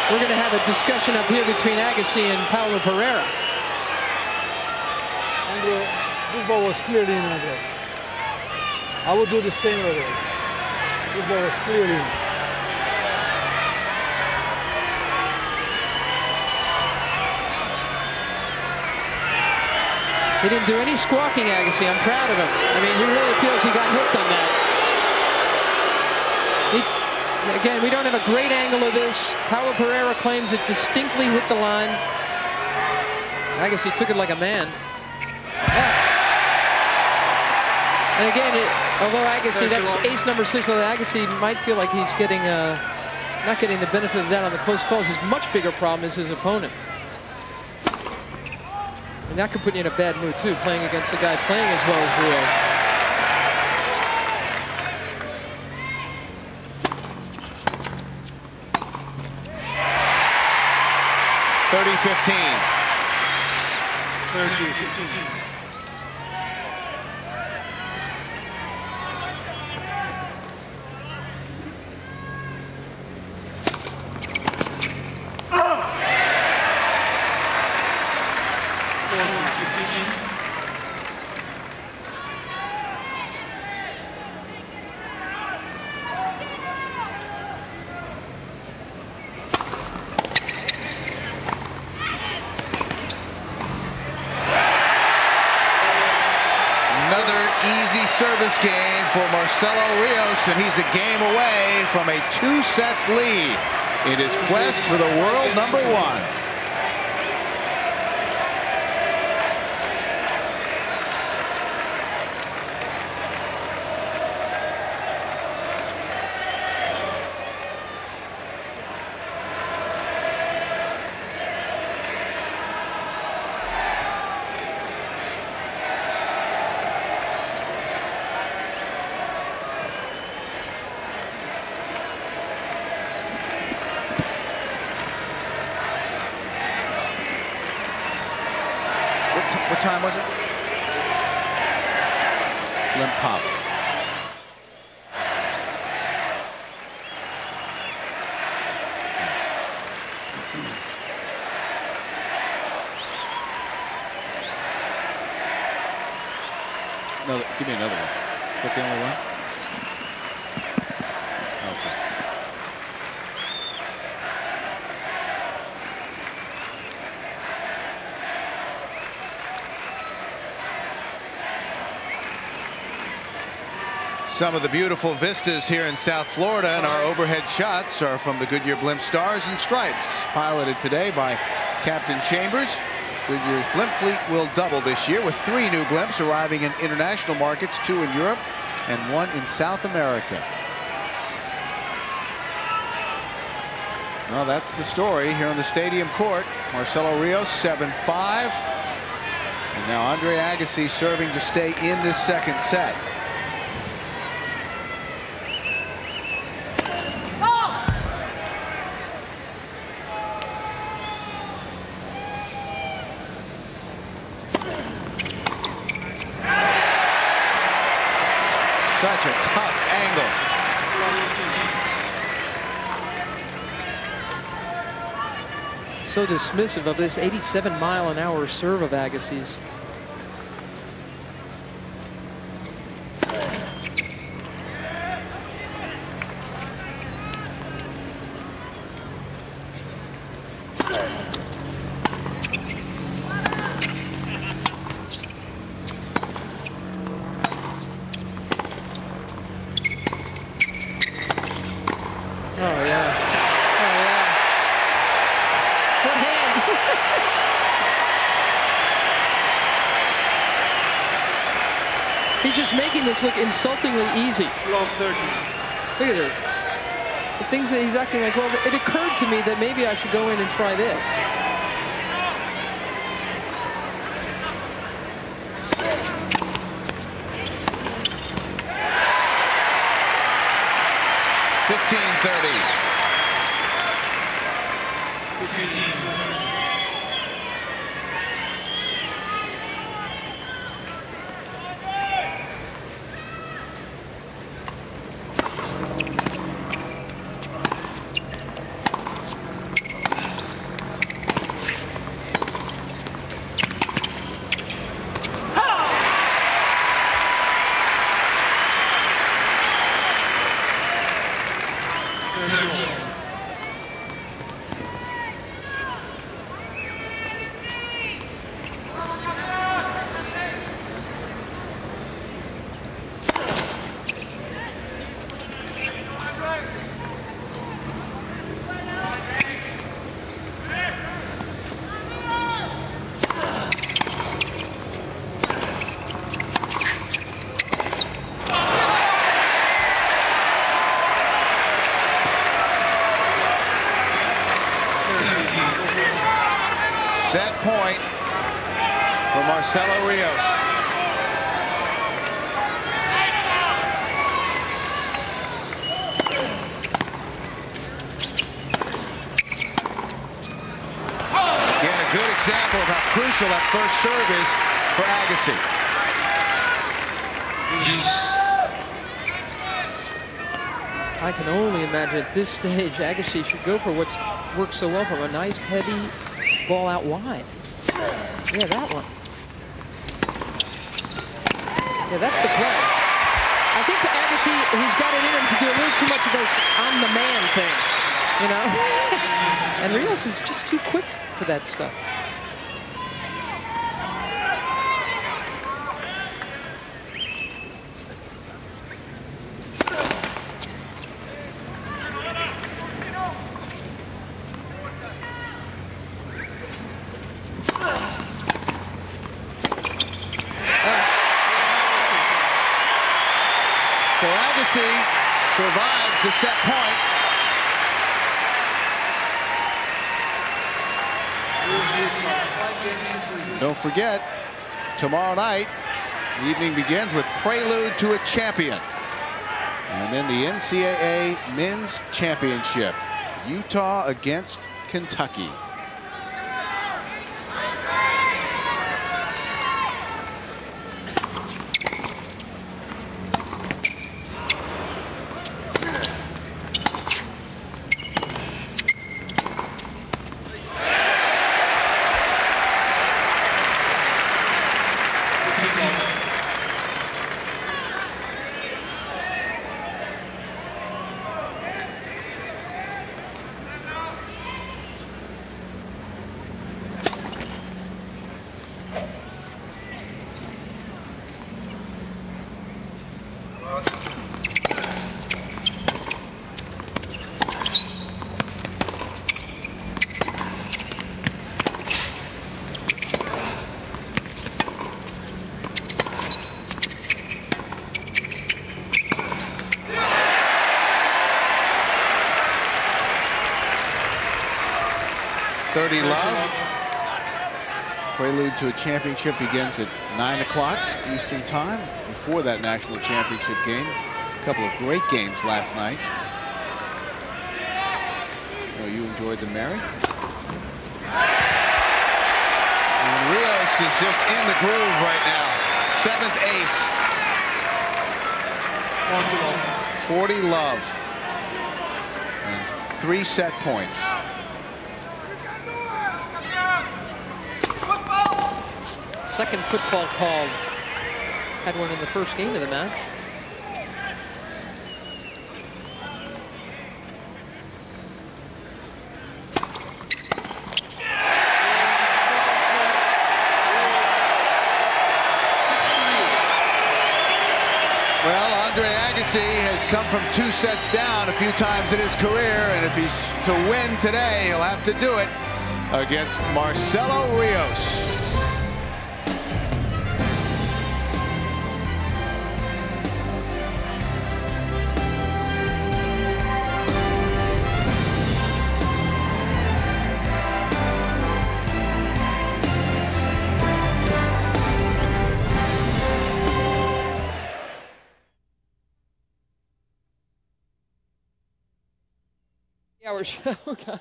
We're going to have a discussion up here between Agassi and Paulo Pereira. Andrew, this ball was clearly in, Andrew. I would do the same over there. This ball was clearly in. He didn't do any squawking, Agassi. I'm proud of him. I mean, he really feels he got hooked on that. Again, we don't have a great angle of this. Paulo Pereira claims it distinctly hit the line. Agassi took it like a man. And again, although Agassi, that's ace number 6, although Agassi might feel like he's getting, not getting the benefit of that on the close calls. His much bigger problem is his opponent. And that could put you in a bad mood, too, playing against a guy playing as well as Rios. 30-15. 30-15. Service game for Marcelo Rios, and he's a game away from a 2-set lead in his quest for the world #1. What time was it? Limp pop. No, give me another one. Is that the only one? Okay. Some of the beautiful vistas here in South Florida, and our overhead shots are from the Goodyear Blimp Stars and Stripes, piloted today by Captain Chambers. Goodyear's blimp fleet will double this year with 3 new blimps arriving in international markets, 2 in Europe and 1 in South America. Well, that's the story here on the stadium court. Marcelo Rios 7-5. And now Andre Agassi serving to stay in this second set. Such a tough angle. so dismissive of this 87-mile-an-hour serve of Agassi's. He's just making this look insultingly easy. Love 30. Look at this. The things that he's acting like, well, it occurred to me that maybe I should go in and try this. Set point for Marcelo Rios. Again, a good example of how crucial that first serve is for Agassi. I can only imagine at this stage, Agassi should go for what's worked so well from a nice heavy ball out wide. Yeah, that one. Yeah, that's the play. I think Agassi, he's got it in him to do a little too much of this I'm the man thing, you know? And Rios is just too quick for that stuff. So Agassi survives the set point. Don't forget, tomorrow night, the evening begins with Prelude to a Champion. And then the NCAA Men's Championship, Utah against Kentucky. Love. Prelude to a Championship begins at 9 o'clock Eastern Time. Before that national championship game, a couple of great games last night. Oh, you enjoyed them, Mary? And Rios is just in the groove right now. 7th ace. 40 love. And 3 set points. second football called. Had one in the first game of the match. Well, Andre Agassi has come from 2 sets down a few times in his career, and if he's to win today, he'll have to do it against Marcelo Rios. Hour show, guys.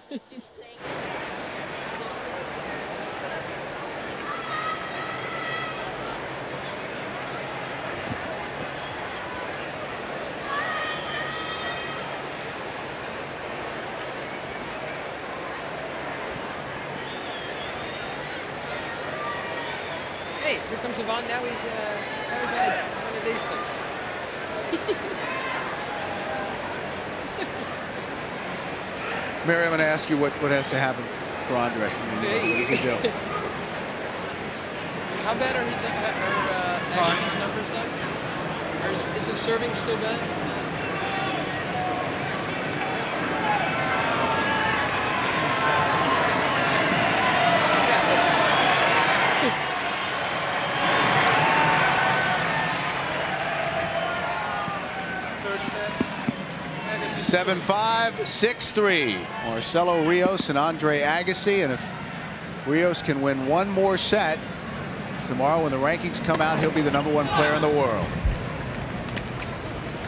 Hey, here comes Yvonne. Now he's on one of these things. Mary, I'm going to ask you what has to happen for Andre. What does he do? How bad are his Agassi's numbers though? Or is his serving still bad? Third set. 7-5, 6-3. Marcelo Rios and Andre Agassi. And if Rios can win one more set, tomorrow when the rankings come out, he'll be the #1 player in the world.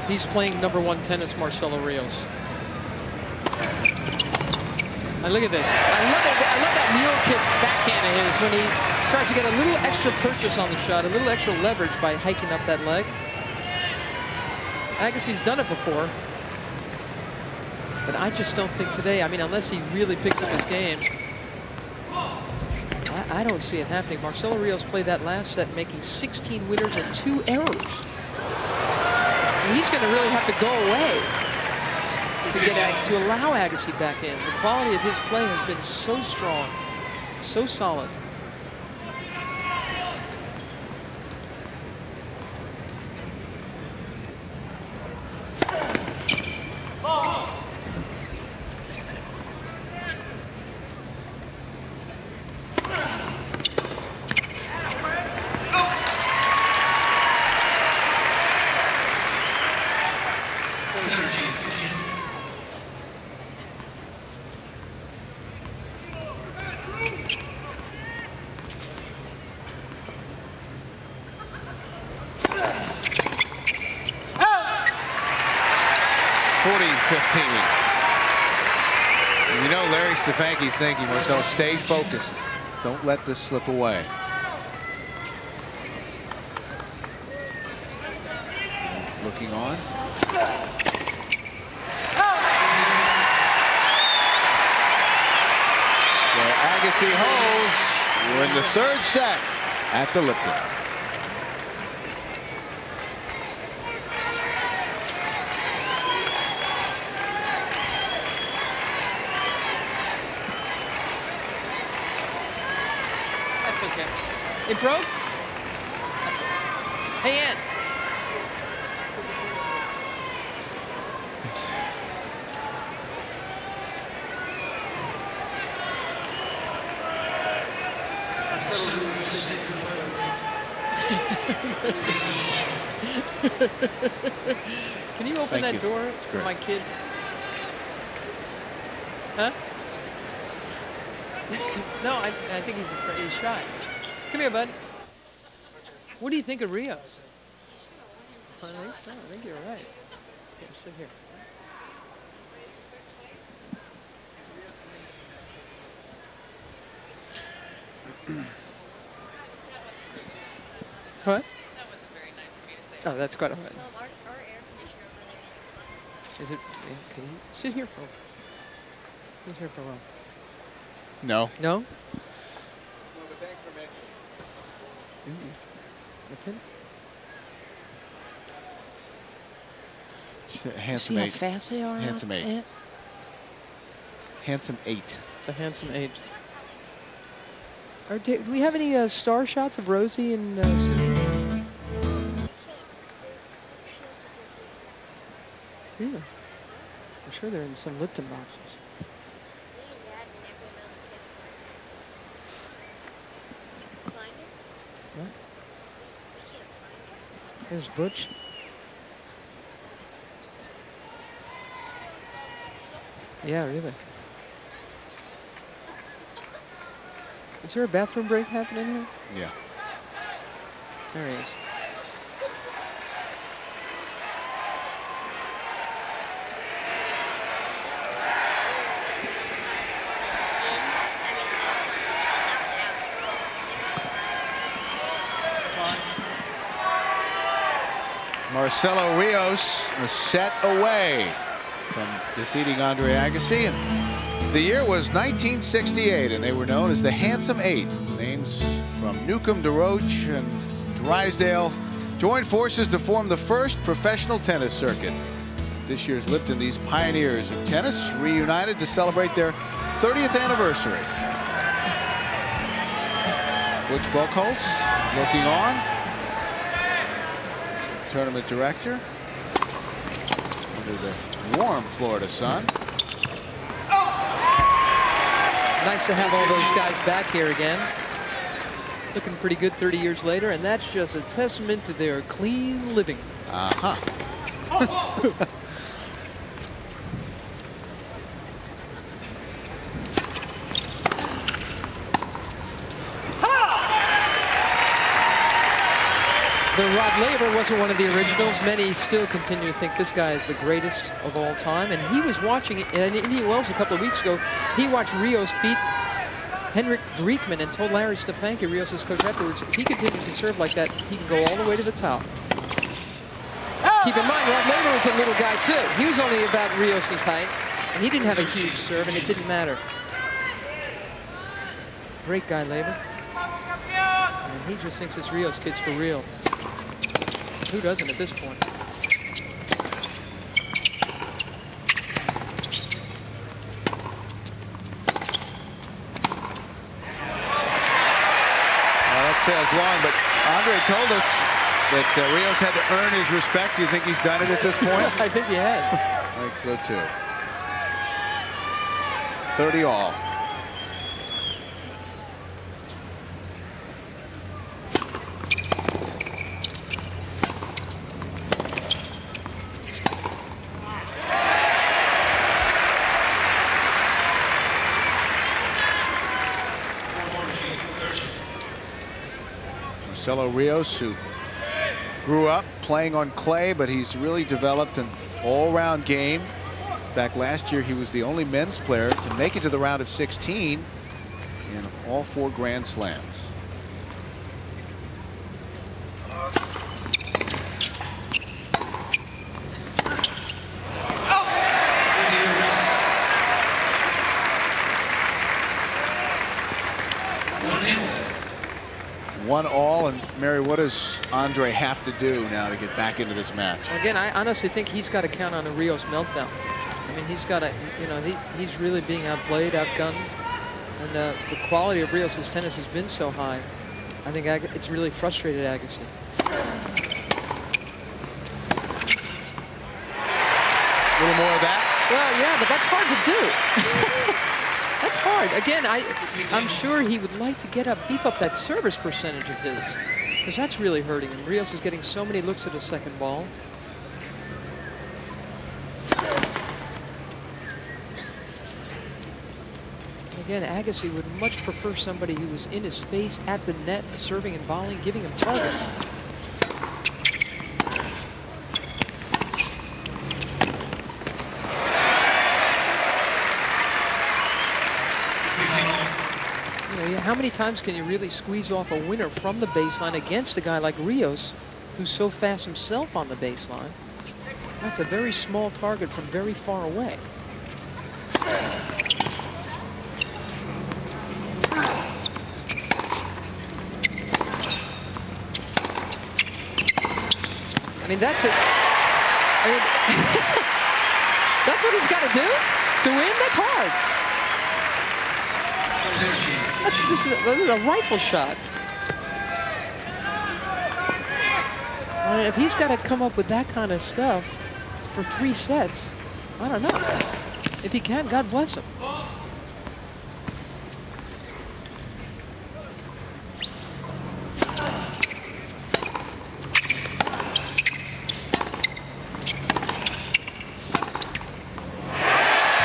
He's playing #1 tennis, Marcelo Rios. And look at this. I love that mule kick backhand of his when he tries to get a little extra purchase on the shot, a little extra leverage by hiking up that leg. Agassi's done it before. But I just don't think today, I mean, unless he really picks up his game, I don't see it happening. Marcelo Rios played that last set, making 16 winners and 2 errors. And he's going to really have to go away to allow Agassi back in. The quality of his play has been so strong, so solid. You know Larry Stefanki's thinking, Marcelo, stay focused. Don't let this slip away. Looking on. So Agassi holds. We're in the 3rd set at the Lipton. It broke? Hey, Ann. Thanks. Can you open that door for my kid? Huh? No, I think he's shy. Come here, bud. What do you think of Rios? I think so. I think you're right. Here, sit here. What? That wasn't very nice of me to say. Oh, that's quite all right. Our air conditioner over there Is it? Can you sit here for? Sit here for a while. No. No? But thanks for mentioning. The pin. Handsome See 8. how fast they are? Handsome 8. Yeah. Handsome 8. The handsome 8. Do we have any star shots of Rosie and Sue? Really? I'm sure they're in some Lipton boxes. What? There's Butch. Yeah, really. Is there a bathroom break happening here? Yeah. There he is. Marcelo Rios was set away from defeating Andre Agassi. And the year was 1968, and they were known as the Handsome 8. Names from Newcomb, DeRoche, and Drysdale joined forces to form the first professional tennis circuit. This year's Lipton, these pioneers of tennis reunited to celebrate their 30th anniversary. Butch Buchholz looking on. Tournament director under the warm Florida sun. Nice to have all those guys back here again. Looking pretty good 30 years later, and that's just a testament to their clean living. The Rod Laver wasn't one of the originals. Many still continue to think this guy is the greatest of all time. And he was watching in Indian Wells a couple of weeks ago. He watched Rios beat Henrik Driekman and told Larry Stefanki, Rios' coach, afterwards, if he continues to serve like that, he can go all the way to the top. Keep in mind, Rod Laver was a little guy too. He was only about Rios' height, and he didn't have a huge serve, and it didn't matter. Great guy, Laver. And he just thinks this Rios kid's for real. Who doesn't at this point? That sails long, but Andre told us that Rios had to earn his respect. Do you think he's done it at this point? I think he has. I think so too. 30 all. Marcelo Rios, who grew up playing on clay, but he's really developed an all-round game. In fact, last year he was the only men's player to make it to the round of 16 in all 4 Grand Slams. One all, and Mary, what does Andre have to do now to get back into this match? Again, I honestly think he's got to count on a Rios meltdown. I mean, he's got to, you know, he's really being outplayed, outgunned, and the quality of Rios' tennis has been so high. I think it's really frustrated Agassi. A little more of that? Well, yeah, but that's hard to do. That's hard. Again, I'm sure he would like to beef up that service percentage of his, because that's really hurting him. Rios is getting so many looks at his second ball. Again, Agassi would much prefer somebody who was in his face at the net, serving and volleying, giving him targets. How many times can you really squeeze off a winner from the baseline against a guy like Rios, who's so fast himself on the baseline? That's a very small target from very far away. I mean, that's it. I mean, that's what he's got to do to win. That's hard. This is a rifle shot. If he's got to come up with that kind of stuff for 3 sets, I don't know. If he can, God bless him.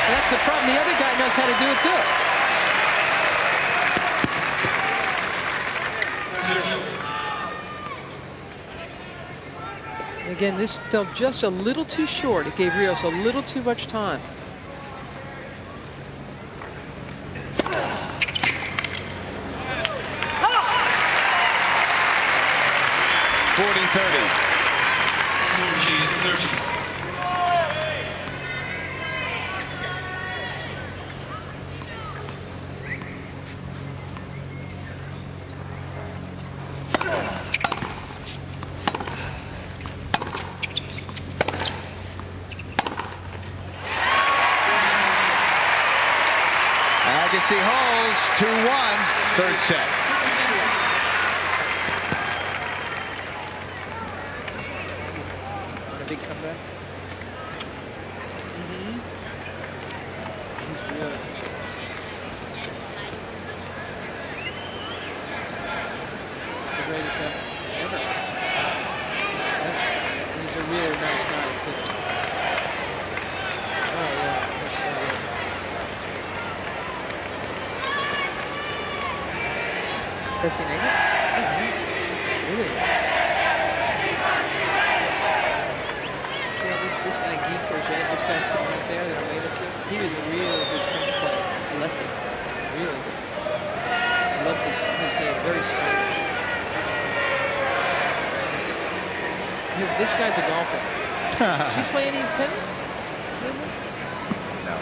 That's the problem. The other guy knows how to do it too. Again, this felt just a little too short. It gave Rios a little too much time. Agassi holds 2-1, third set. A big comeback. He's really the greatest ever. He's a really nice guy too. Oh yeah, that's so good. Testing Agassi? Really? See how this guy Guy Forget, this guy sitting right there that I made it to? He was a really good French player. Lefty. Really good. I loved his game. Very stylish. This guy's a golfer. You play any tennis? No.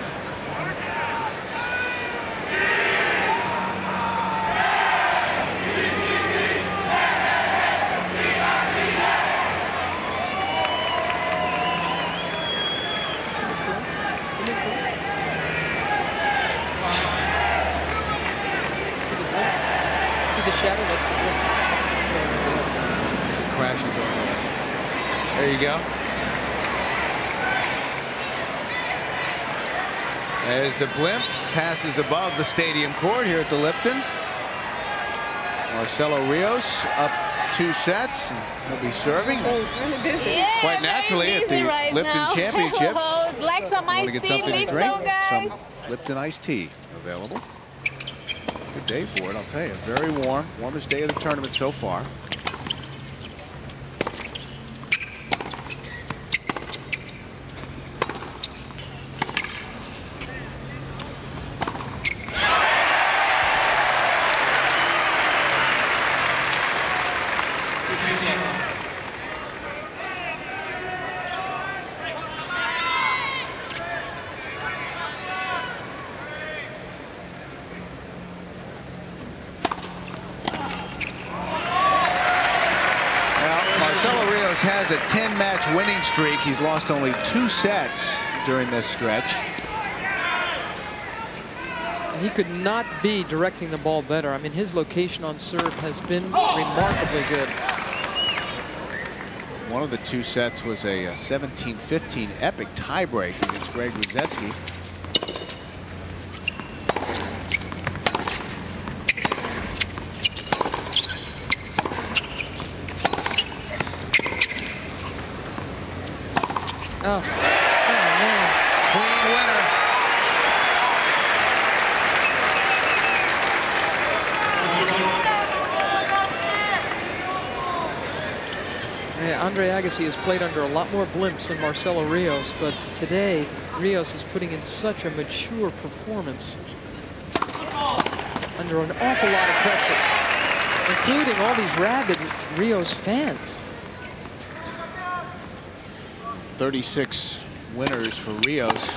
See the shadow? That's the blip. It crashes on us. There you go. As the blimp passes above the stadium court here at the Lipton. Marcelo Rios up 2 sets. He'll be serving quite naturally at the Lipton Championships. Like some Want to get something to drink? guys. Some Lipton iced tea available. Good day for it, I'll tell you. Very warm. Warmest day of the tournament so far. Marcelo Rios has a 10-match winning streak. He's lost only 2 sets during this stretch. He could not be directing the ball better. I mean, his location on serve has been remarkably good. One of the 2 sets was a 17-15 epic tiebreak against Greg Ruzetsky. Oh man. Clean winner. Yeah, Andre Agassi has played under a lot more blimps than Marcelo Rios, but today Rios is putting in such a mature performance under an awful lot of pressure, including all these rabid Rios fans. 36 winners for Rios.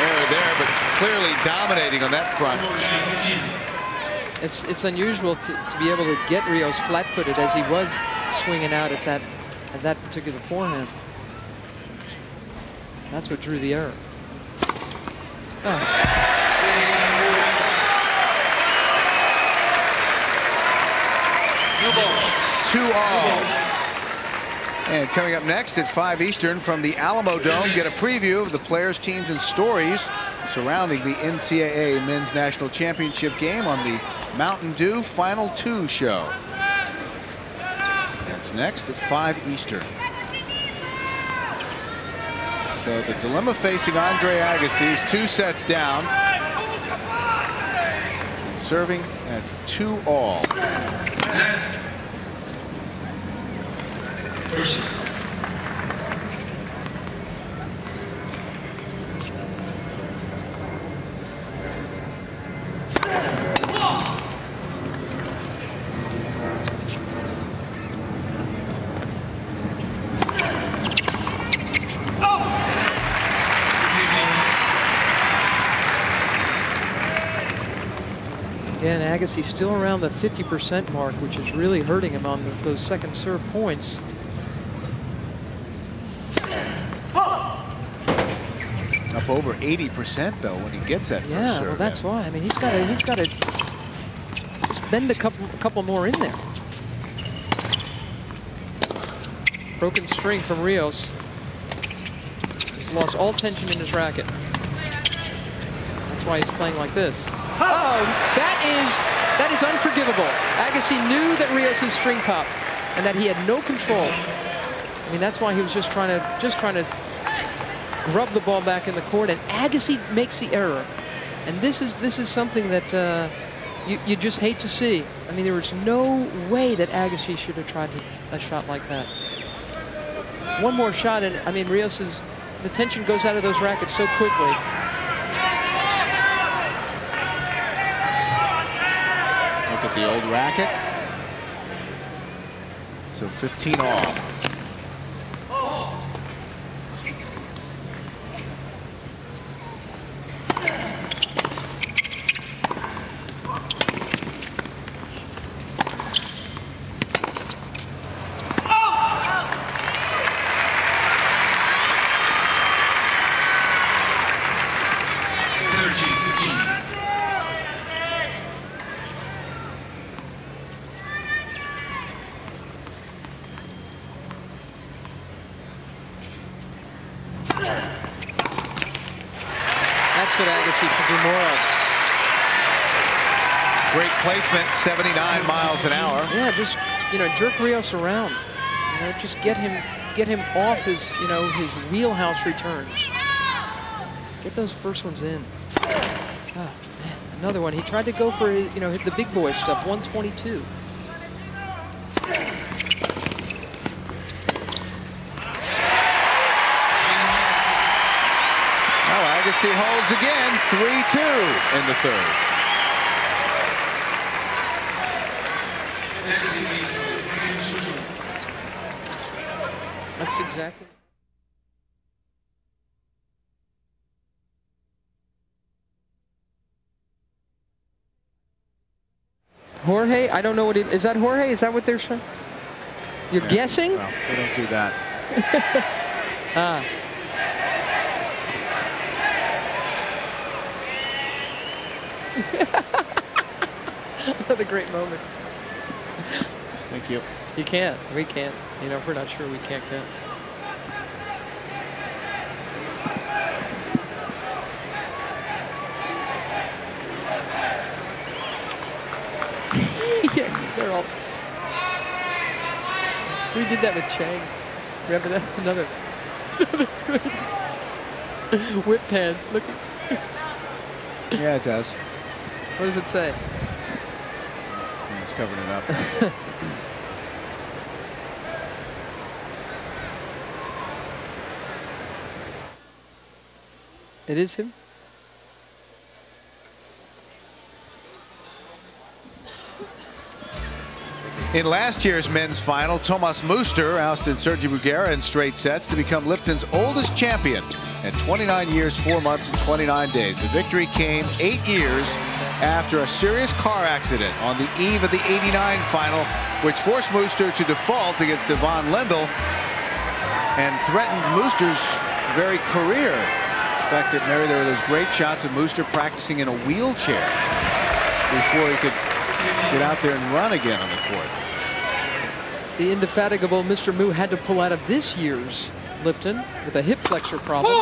Error there, but clearly dominating on that front. It's unusual to be able to get Rios flat-footed as he was swinging out at that particular forehand. That's what drew the error. Oh. 2-all. And coming up next at 5 Eastern from the Alamo Dome, get a preview of the players, teams, and stories surrounding the NCAA Men's National Championship game on the Mountain Dew Final 2 show. That's next at 5 Eastern. So the dilemma facing Andre Agassi is 2 sets down. And serving at 2-all. And Agassi still around the 50% mark, which is really hurting him on those second serve points. Up over 80% though when he gets that first serve. Yeah, well, that's why. I mean, he's got to just bend a couple more in there. Broken string from Rios. He's lost all tension in his racket. That's why he's playing like this. Oh, that is unforgivable. Agassi knew that Rios' string popped and that he had no control. I mean, that's why he was just trying to grub the ball back in the court, and Agassi makes the error. And this is something that you just hate to see. I mean, there was no way that Agassi should have tried a shot like that. One more shot, and I mean, the tension goes out of those rackets so quickly. Look at the old racket. So 15-all. That's what Agassi should do more of. Great placement, 79 miles an hour. Yeah, just jerk Rios around. Just get him off his his wheelhouse returns. Get those first ones in. Oh man, another one. He tried to go for his, the big boy stuff. 122. Agassi holds again, 3-2 in the third. That's exactly. Jorge, I don't know what it is. That Jorge? Is that what they're saying? You're guessing? Well, we don't do that. Ah. Another great moment. Thank you. You can't. We can't. If we're not sure, we can't guess. Yes, they're all. We did that with Chang. Remember that? Another whip pants. Look. Yeah, it does. What does it say? He's covering it up. It is him? In last year's men's final, Tomas Muster ousted Sergi Bruguera in straight sets to become Lipton's oldest champion at 29 years, 4 months, and 29 days. The victory came 8 years after a serious car accident on the eve of the '89 final, which forced Mooster to default against Devon Lendl and threatened Mooster's very career. In fact, that Mary, there were those great shots of Mooster practicing in a wheelchair before he could get out there and run again on the court. The indefatigable Mr. Moo had to pull out of this year's Lipton with a hip flexor problem.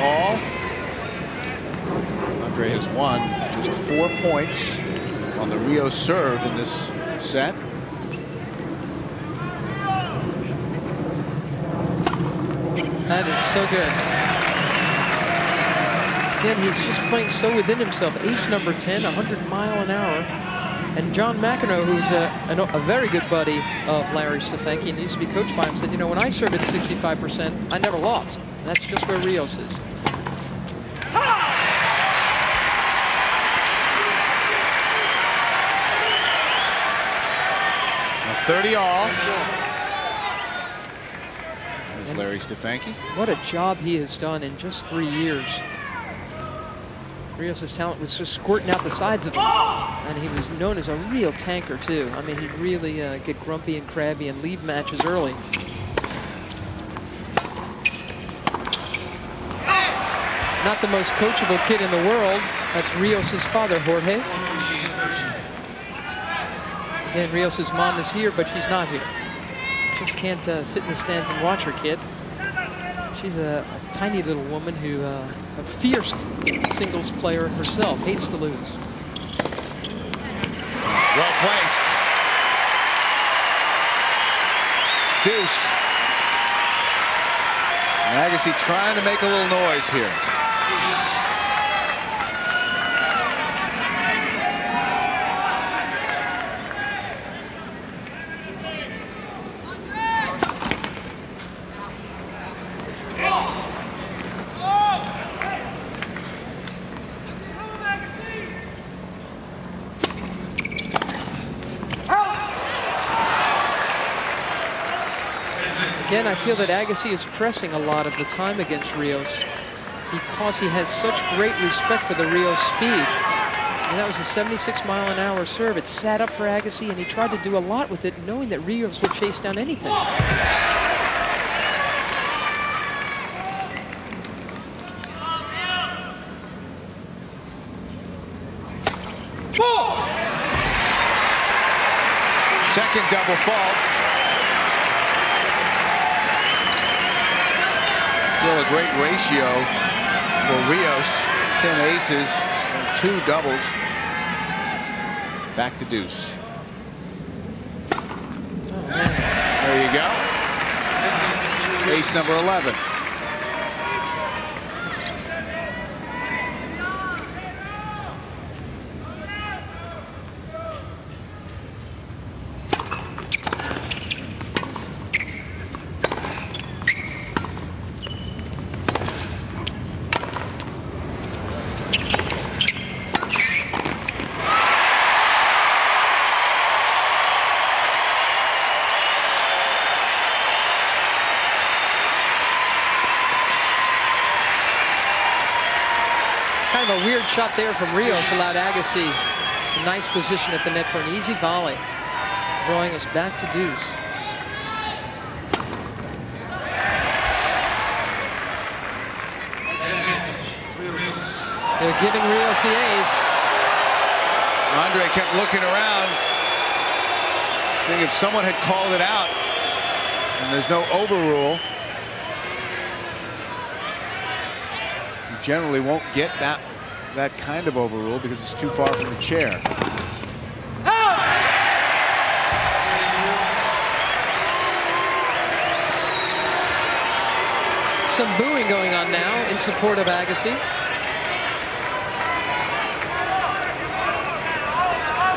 All. Andre has won just 4 points on the Rios serve in this set. That is so good. Again, he's just playing so within himself. Ace number 10, 100 mile an hour. And John McEnroe, who's a very good buddy of Larry Stefanki and used to be coached by him, said, you know, when I serve at 65%, I never lost. That's just where Rios is. Now 30 all. There's Larry Stefanki. What a job he has done in just 3 years. Rios' talent was just squirting out the sides of him. And he was known as a real tanker, too. I mean, he'd really get grumpy and crabby and leave matches early. Not the most coachable kid in the world. That's Rios' father, Jorge. Again, Rios' mom is here, but she's not here. Just can't sit in the stands and watch her kid. She's a tiny little woman who, a fierce singles player herself, hates to lose. Well placed. Deuce. Agassi trying to make a little noise here. Again, I feel that Agassi is pressing a lot of the time against Rios because he has such great respect for the Rios speed. And that was a 76-mile-an-hour serve. It sat up for Agassi, and he tried to do a lot with it, knowing that Rios would chase down anything. Second double fault. Still a great ratio for Rios. 10 aces and 2 doubles. Back to deuce. Oh, man. There you go. Ace number 11. Kind of a weird shot there from Rios allowed Agassi a nice position at the net for an easy volley, drawing us back to deuce. They're giving Rios the ace. Andre kept looking around, seeing if someone had called it out, and there's no overrule. You generally won't get that kind of overrule because it's too far from the chair. Some booing going on now in support of Agassi.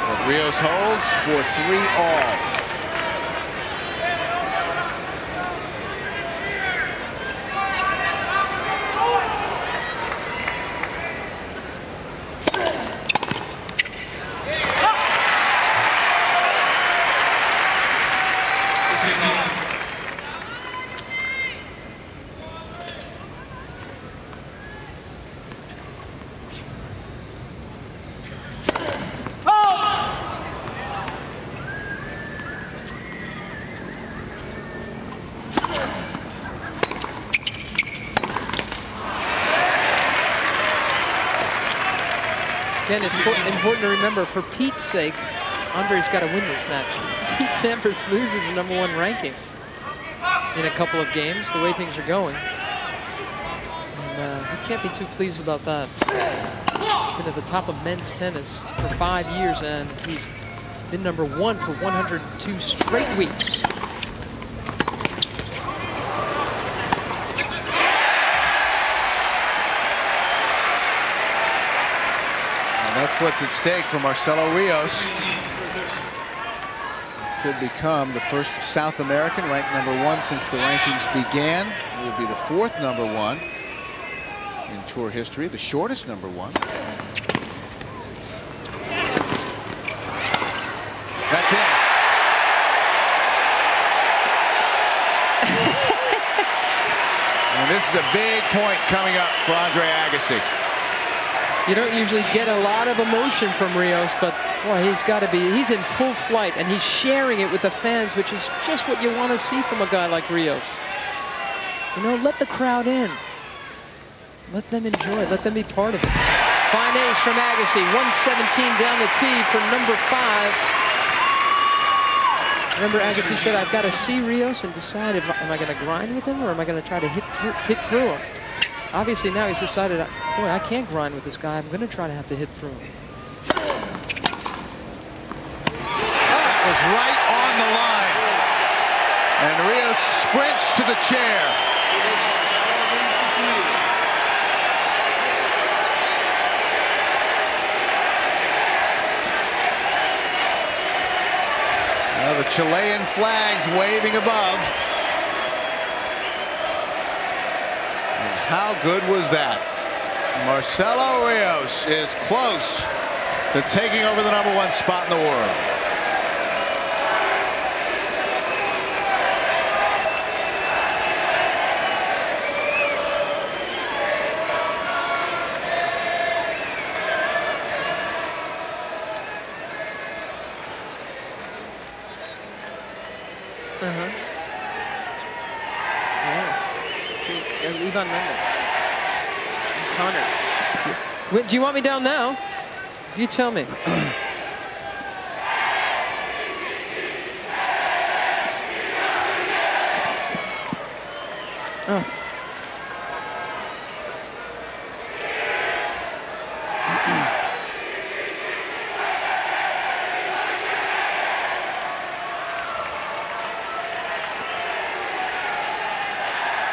But Rios holds for 3 all. Again, it's important to remember, for Pete's sake, Andre's got to win this match. Pete Sampras loses the #1 ranking in a couple of games, the way things are going. And he can't be too pleased about that. He's been at the top of men's tennis for 5 years, and he's been #1 for 102 straight weeks. And that's what's at stake for Marcelo Rios. Could become the first South American ranked #1 since the rankings began. It will be the 4th #1 in tour history, the shortest #1. That's it. And this is a big point coming up for Andre Agassi. You don't usually get a lot of emotion from Rios, but boy, he's in full flight, and he's sharing it with the fans, which is just what you want to see from a guy like Rios. You know, let the crowd in. Let them enjoy it. Let them be part of it. Fine ace from Agassi. 117 down the tee for #5. Remember, Agassi said, I've got to see Rios and decide if am I going to grind with him or am I going to try to hit through him. Obviously, now he's decided, boy, I can't grind with this guy. I'm going to try to have to hit through him. That was right on the line. And Rios sprints to the chair. Now the Chilean flags waving above. And how good was that? Marcelo Rios is close to taking over the #1 spot in the world. Ivan Mendel. Connor. Wait, do you want me down now? You tell me. Oh.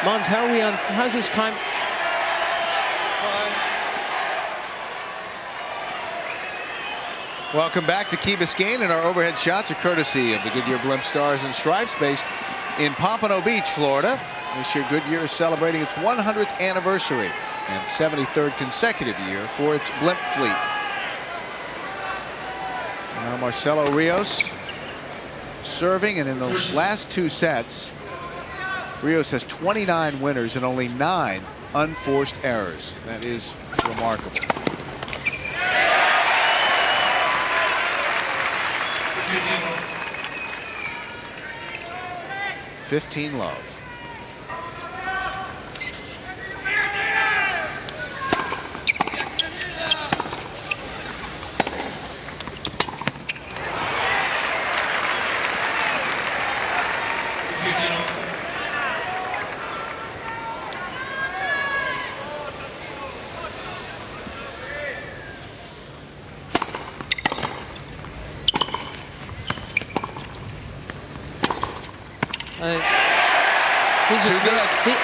Mons, how are we on? How's this time? Welcome back to Key Biscayne, and our overhead shots are courtesy of the Goodyear Blimp Stars and Stripes, based in Pompano Beach, Florida. This year, Goodyear is celebrating its 100th anniversary and 73rd consecutive year for its blimp fleet. Now Marcelo Rios serving, and in the last 2 sets, Rios has 29 winners and only 9 unforced errors. That is remarkable. 15 love.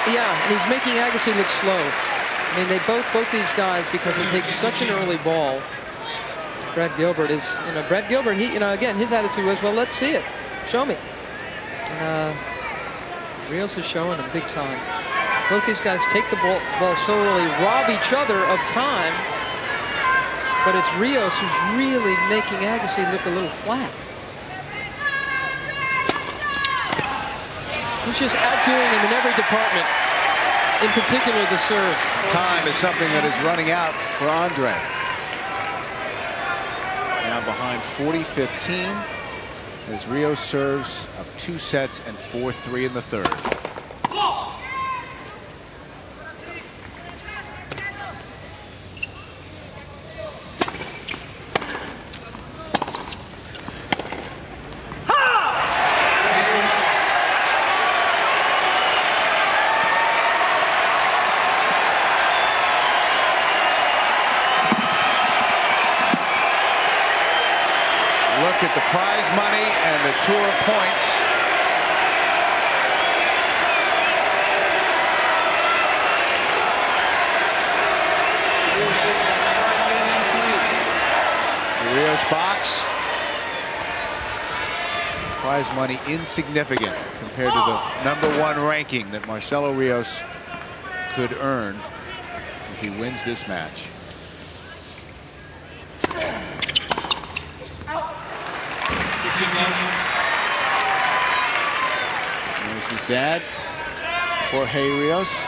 And he's making Agassi look slow. I mean, they both these guys, because it takes such an early ball. Brad Gilbert is, Brad Gilbert, he, again, his attitude was, well, let's see it. Show me. Rios is showing him big time. Both these guys take the ball so early, rob each other of time. But it's Rios who's really making Agassi look a little flat. He's just outdoing him in every department, in particular the serve. Time is something that is running out for Andre. Now behind 40-15 as Rios serves up 2 sets and 4-3 in the 3rd. look at the prize money and the tour points. The Rios box. Prize money insignificant compared to the #1 ranking that Marcelo Rios could earn if he wins this match. There's his dad, Jorge Rios.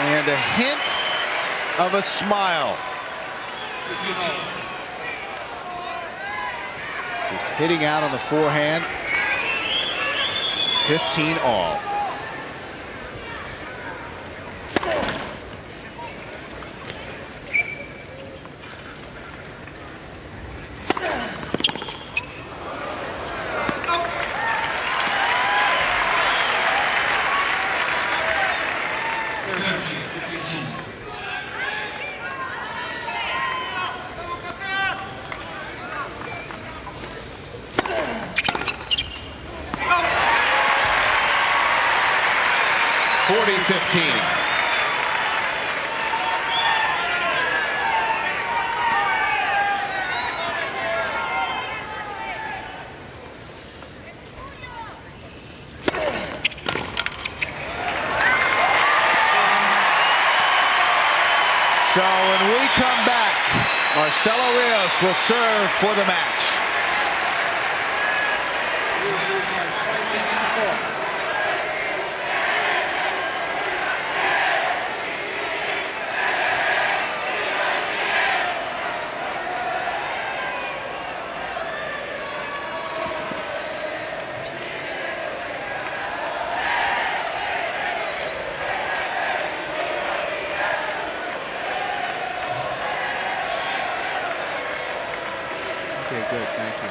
And a hint of a smile. Just hitting out on the forehand. 15 all. So when we come back, Marcelo Rios will serve for the match. Okay, good, thank you.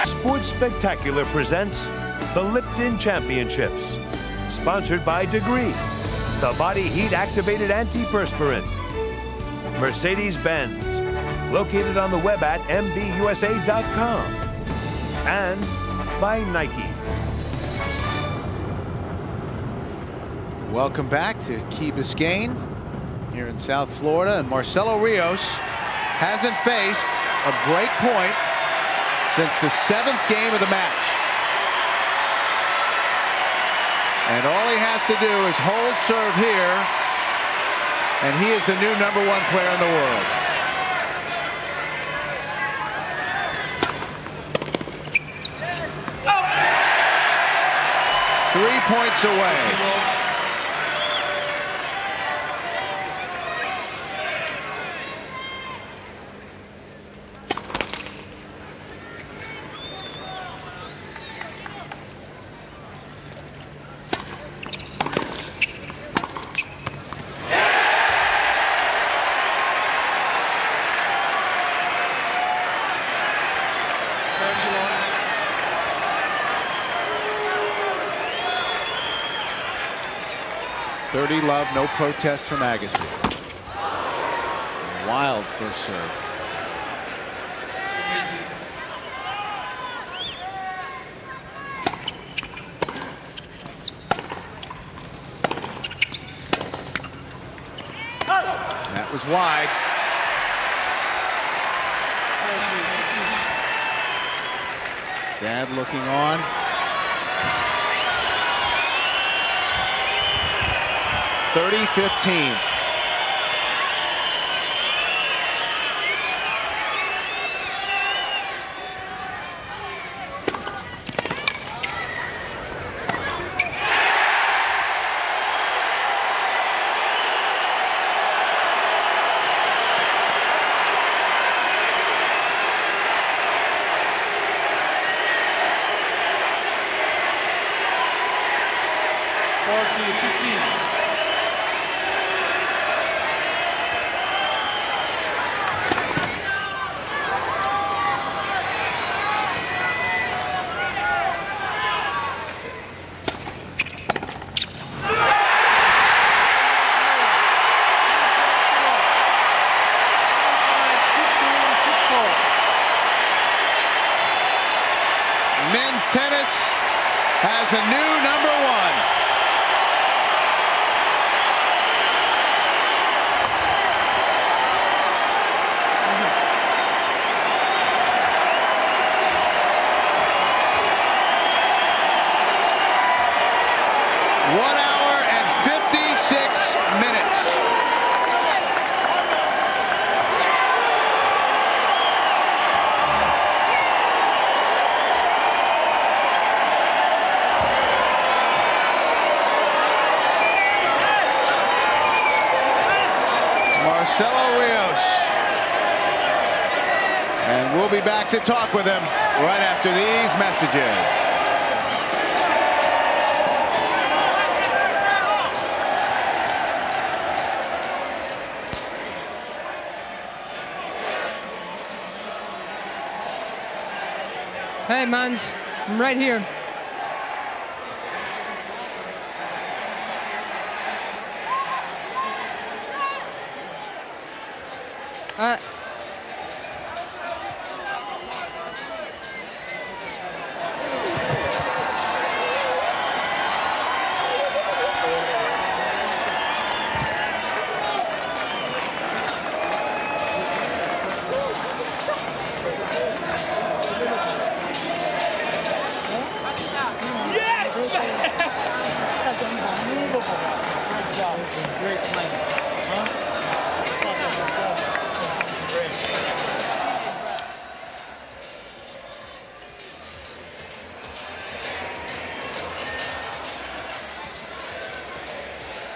Sports Spectacular presents the Lipton Championships, sponsored by Degree, the body heat activated antiperspirant. Mercedes-Benz, located on the web at mbusa.com. And by Nike. Welcome back to Key Biscayne here in South Florida. And Marcelo Rios hasn't faced a break point since the 7th game of the match. And all he has to do is hold serve here, and he is the new #1 player in the world. Oh. 3 points away. Love, no protest from Agassi. Wild first serve. That was wide. Dad looking on. 30-15. Men's tennis has a new number one. One hour and 56 minutes. Marcelo Rios. And we'll be back to talk with him right after these messages. Hey, Mans, I'm right here.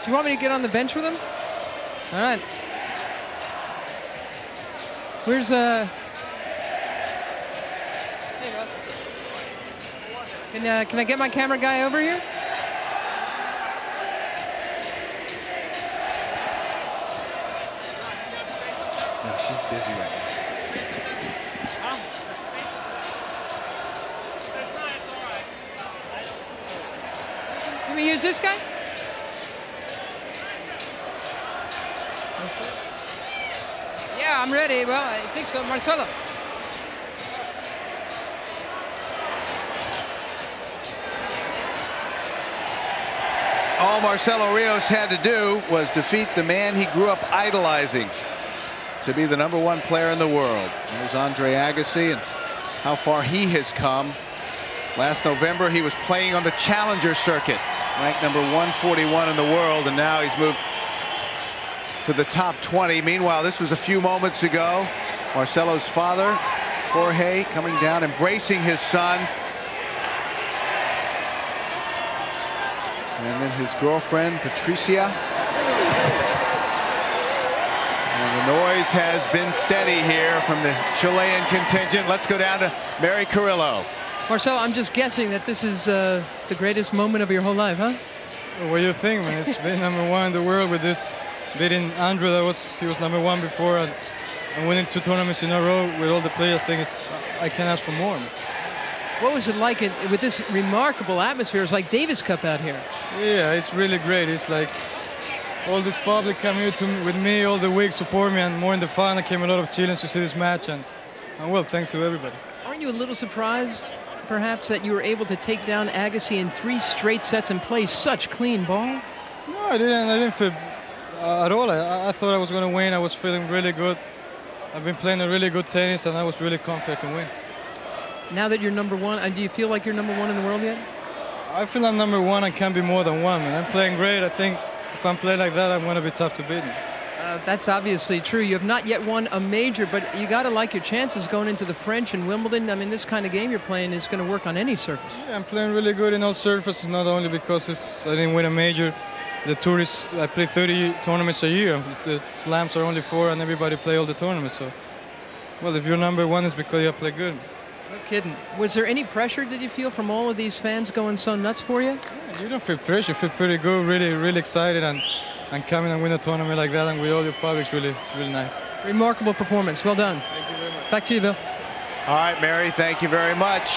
Do you want me to get on the bench with him? All right. Where's Hey, Russ. Can I get my camera guy over here? No, she's busy right now. Can we use this guy? Yeah, I'm ready. Well, I think so. Marcelo. All Marcelo Rios had to do was defeat the man he grew up idolizing to be the #1 player in the world. There's Andre Agassi and how far he has come. Last November, he was playing on the challenger circuit, ranked number 141 in the world, and now he's moved to the top 20. Meanwhile, this was a few moments ago. Marcelo's father, Jorge, coming down, embracing his son. And then his girlfriend, Patricia. And the noise has been steady here from the Chilean contingent. Let's go down to Mary Carrillo. Marcelo, I'm just guessing that this is the greatest moment of your whole life, huh? What do you think, man? It's been #1 in the world with this beating Andre. He was #1 before, and winning 2 tournaments in a row with all the players. I can't ask for more. What was it like with this remarkable atmosphere? It's like Davis Cup out here. Yeah, it's really great. It's like all this public come here with me all the week, support me, and more in the final came a lot of Chileans to see this match, and well, thanks to everybody. Aren't you a little surprised, perhaps, that you were able to take down Agassi in 3 straight sets and play such clean ball? No, I didn't feel at all. I thought I was going to win. I was feeling really good. I've been playing a really good tennis, and I was really confident I can win. Now that you're #1, do you feel like you're #1 in the world yet? I feel I'm #1 and can be more than 1, man. I'm playing great. I think if I'm playing like that, I'm going to be tough to beat. That's obviously true. You have not yet won a major, but you got to like your chances going into the French and Wimbledon. I mean, this kind of game you're playing is going to work on any surface. Yeah, I'm playing really good in all surfaces, not only because I didn't win a major. The tour is, I play 30 tournaments a year. The slams are only 4, and everybody play all the tournaments. So, well, if you're #1, it's because you play good. No kidding. Was there any pressure, did you feel, from all of these fans going so nuts for you? Yeah, you don't feel pressure. You feel pretty good, really, really excited, and coming and win a tournament like that and with all your public, it's really nice. Remarkable performance. Well done. Thank you very much. Back to you, Bill. All right, Mary, thank you very much.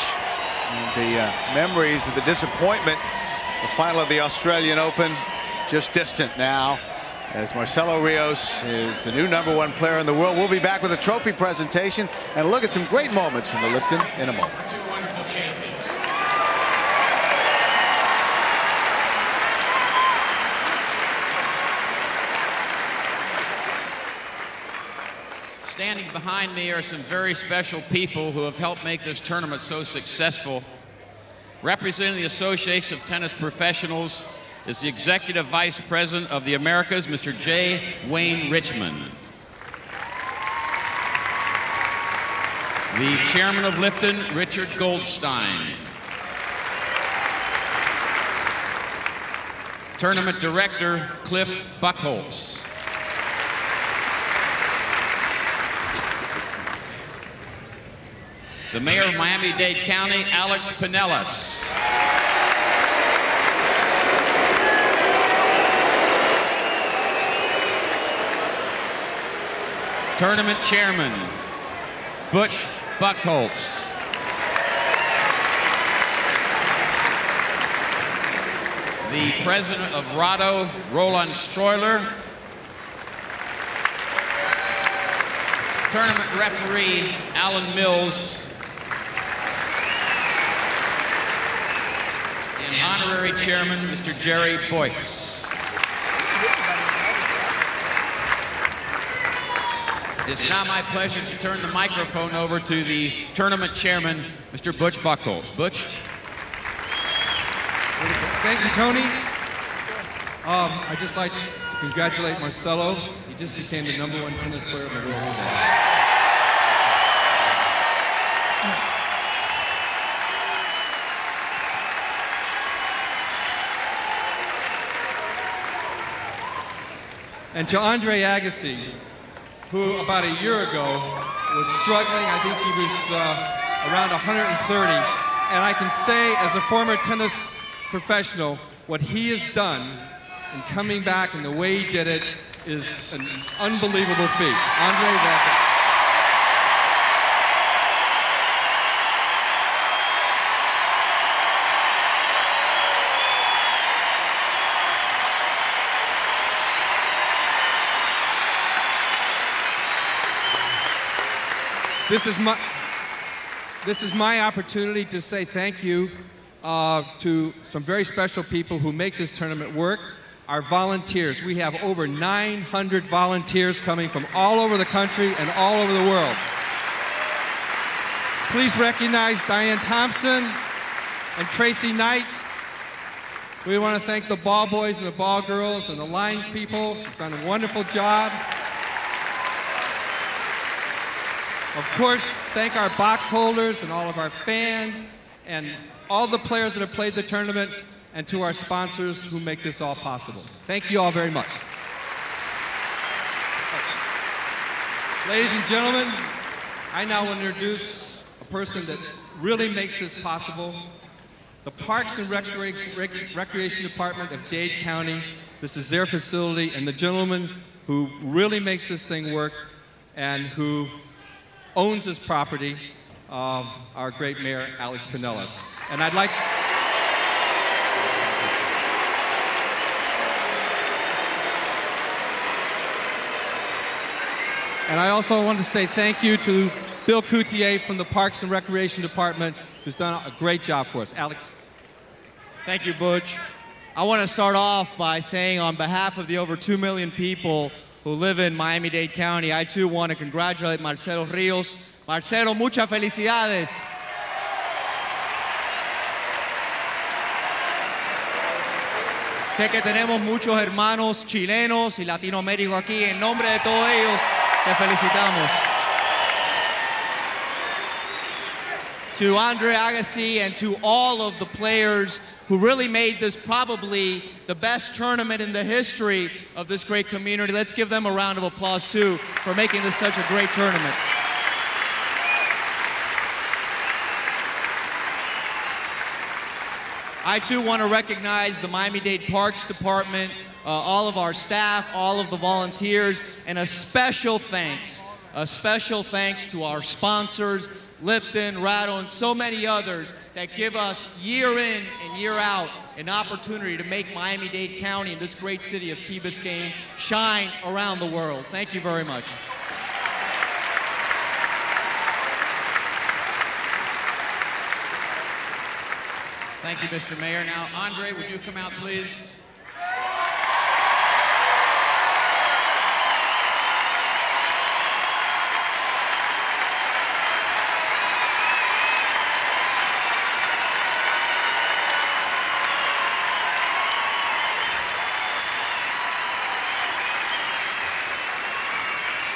And the memories of the disappointment, the final of the Australian Open, just distant now, as Marcelo Rios is the new #1 player in the world. We'll be back with a trophy presentation and look at some great moments from the Lipton in a moment. Standing behind me are some very special people who have helped make this tournament so successful. Representing the Association of Tennis Professionals is the Executive Vice President of the Americas, Mr. J. Wayne Richmond. The Chairman of Lipton, Richard Goldstein. Tournament Director, Cliff Buckholz. The Mayor of Miami-Dade County, Alex Pinellas. Tournament Chairman, Butch Buckholz. The President of RADO, Roland Stroiler. Tournament Referee, Alan Mills. And Honorary Chairman, Mr. Jerry Boyks. It's now my pleasure to turn the microphone over to the tournament chairman, Mr. Butch Buckholz. Butch? Thank you, Tony. I'd just like to congratulate Marcelo. He just became the #1 tennis player in the world. And to Andre Agassi, who about a year ago was struggling. I think he was around 130. And I can say, as a former tennis professional, what he has done in coming back and the way he did it is an unbelievable feat. Andre, welcome. This is my opportunity to say thank you to some very special people who make this tournament work. Our volunteers. We have over 900 volunteers coming from all over the country and all over the world. Please recognize Diane Thompson and Tracy Knight. We want to thank the ball boys and the ball girls and the lines people. They've done a wonderful job. Of course, thank our box holders and all of our fans and all the players that have played the tournament, and to our sponsors who make this all possible. Thank you all very much. Ladies and gentlemen, I now want to introduce a person that really makes this possible. The Parks and Recreation Department of Dade County. This is their facility, and the gentleman who really makes this thing work and who owns this property, our great mayor, Alex Pinellas. And I'd like... And I also want to say thank you to Bill Coutier from the Parks and Recreation Department, who's done a great job for us. Alex. Thank you, Butch. I want to start off by saying on behalf of the over 2 million people who live in Miami-Dade County, I too want to congratulate Marcelo Rios. Marcelo, muchas felicidades. Sé que tenemos muchos hermanos chilenos y latinoamericanos aquí. En nombre de todos ellos, te felicitamos. To Andre Agassi and to all of the players who really made this probably the best tournament in the history of this great community. Let's give them a round of applause too for making this such a great tournament. I too want to recognize the Miami-Dade Parks Department, all of our staff, all of the volunteers, and a special thanks to our sponsors, Lipton, Rattle, and so many others that give us year in and year out an opportunity to make Miami-Dade County and this great city of Key Biscayne shine around the world. Thank you very much. Thank you, Mr. Mayor. Now, Andre, would you come out, please?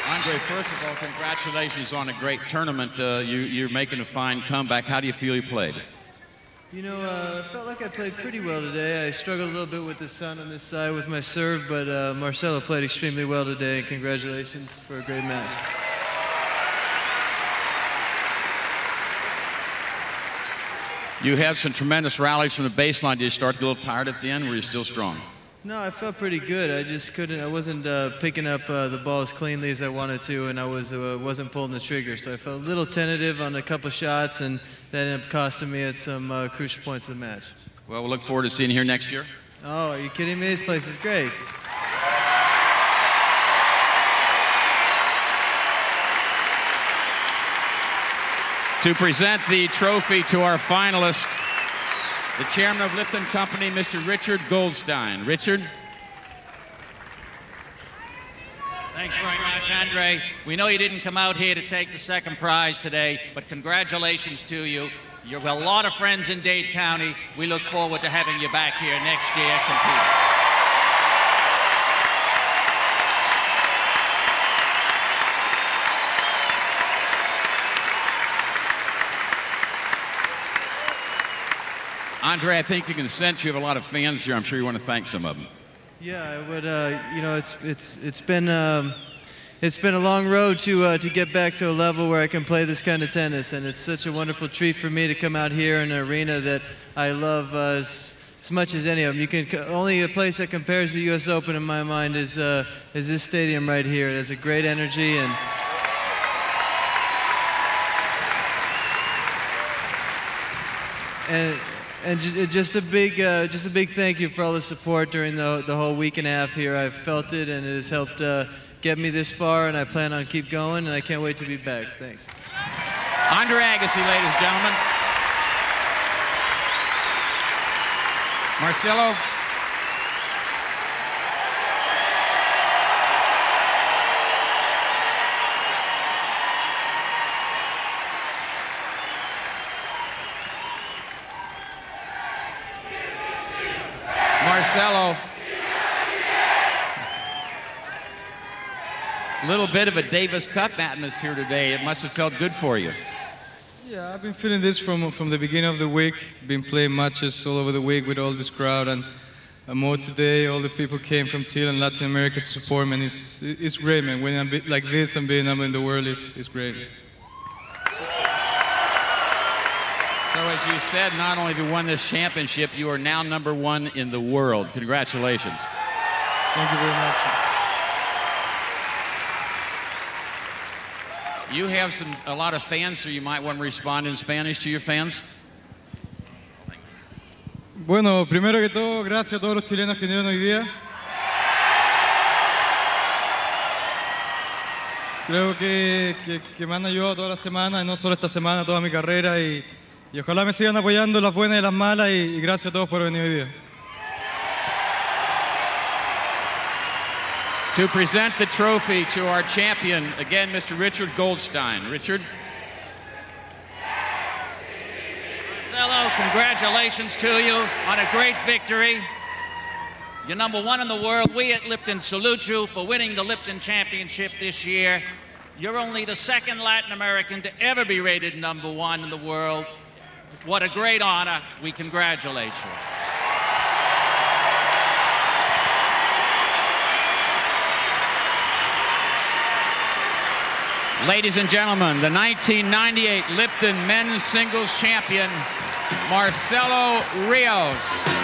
Andre, first of all, congratulations on a great tournament. You're making a fine comeback. How do you feel you played? You know, I felt like I played pretty well today. I struggled a little bit with the sun on this side with my serve, but Marcelo played extremely well today, and congratulations for a great match. You had some tremendous rallies from the baseline. Did you start to get a little tired at the end, or were you still strong? No, I felt pretty good. I just couldn't, I wasn't picking up the ball as cleanly as I wanted to, and I wasn't pulling the trigger. So I felt a little tentative on a couple shots, and that ended up costing me at some crucial points of the match. Well, we'll look forward to seeing you here next year. Oh, are you kidding me? This place is great. To present the trophy to our finalist, the chairman of Lipton Company, Mr. Richard Goldstein. Richard? Thanks very much, Andre. We know you didn't come out here to take the second prize today, but congratulations to you. You have a lot of friends in Dade County. We look forward to having you back here next year competing. Andre, I think you can sense you have a lot of fans here. I'm sure you want to thank some of them. Yeah, I would. You know, it's been a long road to get back to a level where I can play this kind of tennis, and it's such a wonderful treat for me to come out here in an arena that I love as much as any of them. You can only a place that compares to the U.S. Open in my mind is this stadium right here. It has a great energy and just a big thank you for all the support during the whole week and a half here. I've felt it, and it has helped get me this far, and I plan on keep going, and I can't wait to be back. Thanks. Andre Agassi, ladies and gentlemen. Marcelo. Marcelo, a little bit of a Davis Cup atmosphere today. It must have felt good for you. Yeah, I've been feeling this from the beginning of the week. Been playing matches all over the week with all this crowd, and more today. All the people came from Chile and Latin America to support me, and it's great, man. Winning a bit like this and being number in the world is great. So as you said, not only have you won this championship, you are now #1 in the world. Congratulations. Thank you very much. You have a lot of fans, so you might want to respond in Spanish to your fans. Bueno, primero que todo, gracias a todos los chilenos que vinieron hoy día. Creo que me han ayudado toda la semana, y no solo esta semana, toda mi carrera, y ojalá me sigan apoyando en las buenas y las malas, y gracias a todos por venir hoy día. To present the trophy to our champion, again, Mr. Richard Goldstein. Richard? Marcelo, congratulations to you on a great victory. You're #1 in the world. We at Lipton salute you for winning the Lipton Championship this year. You're only the second Latin American to ever be rated #1 in the world. What a great honor. We congratulate you. Ladies and gentlemen, the 1998 Lipton men's singles champion, Marcelo Rios.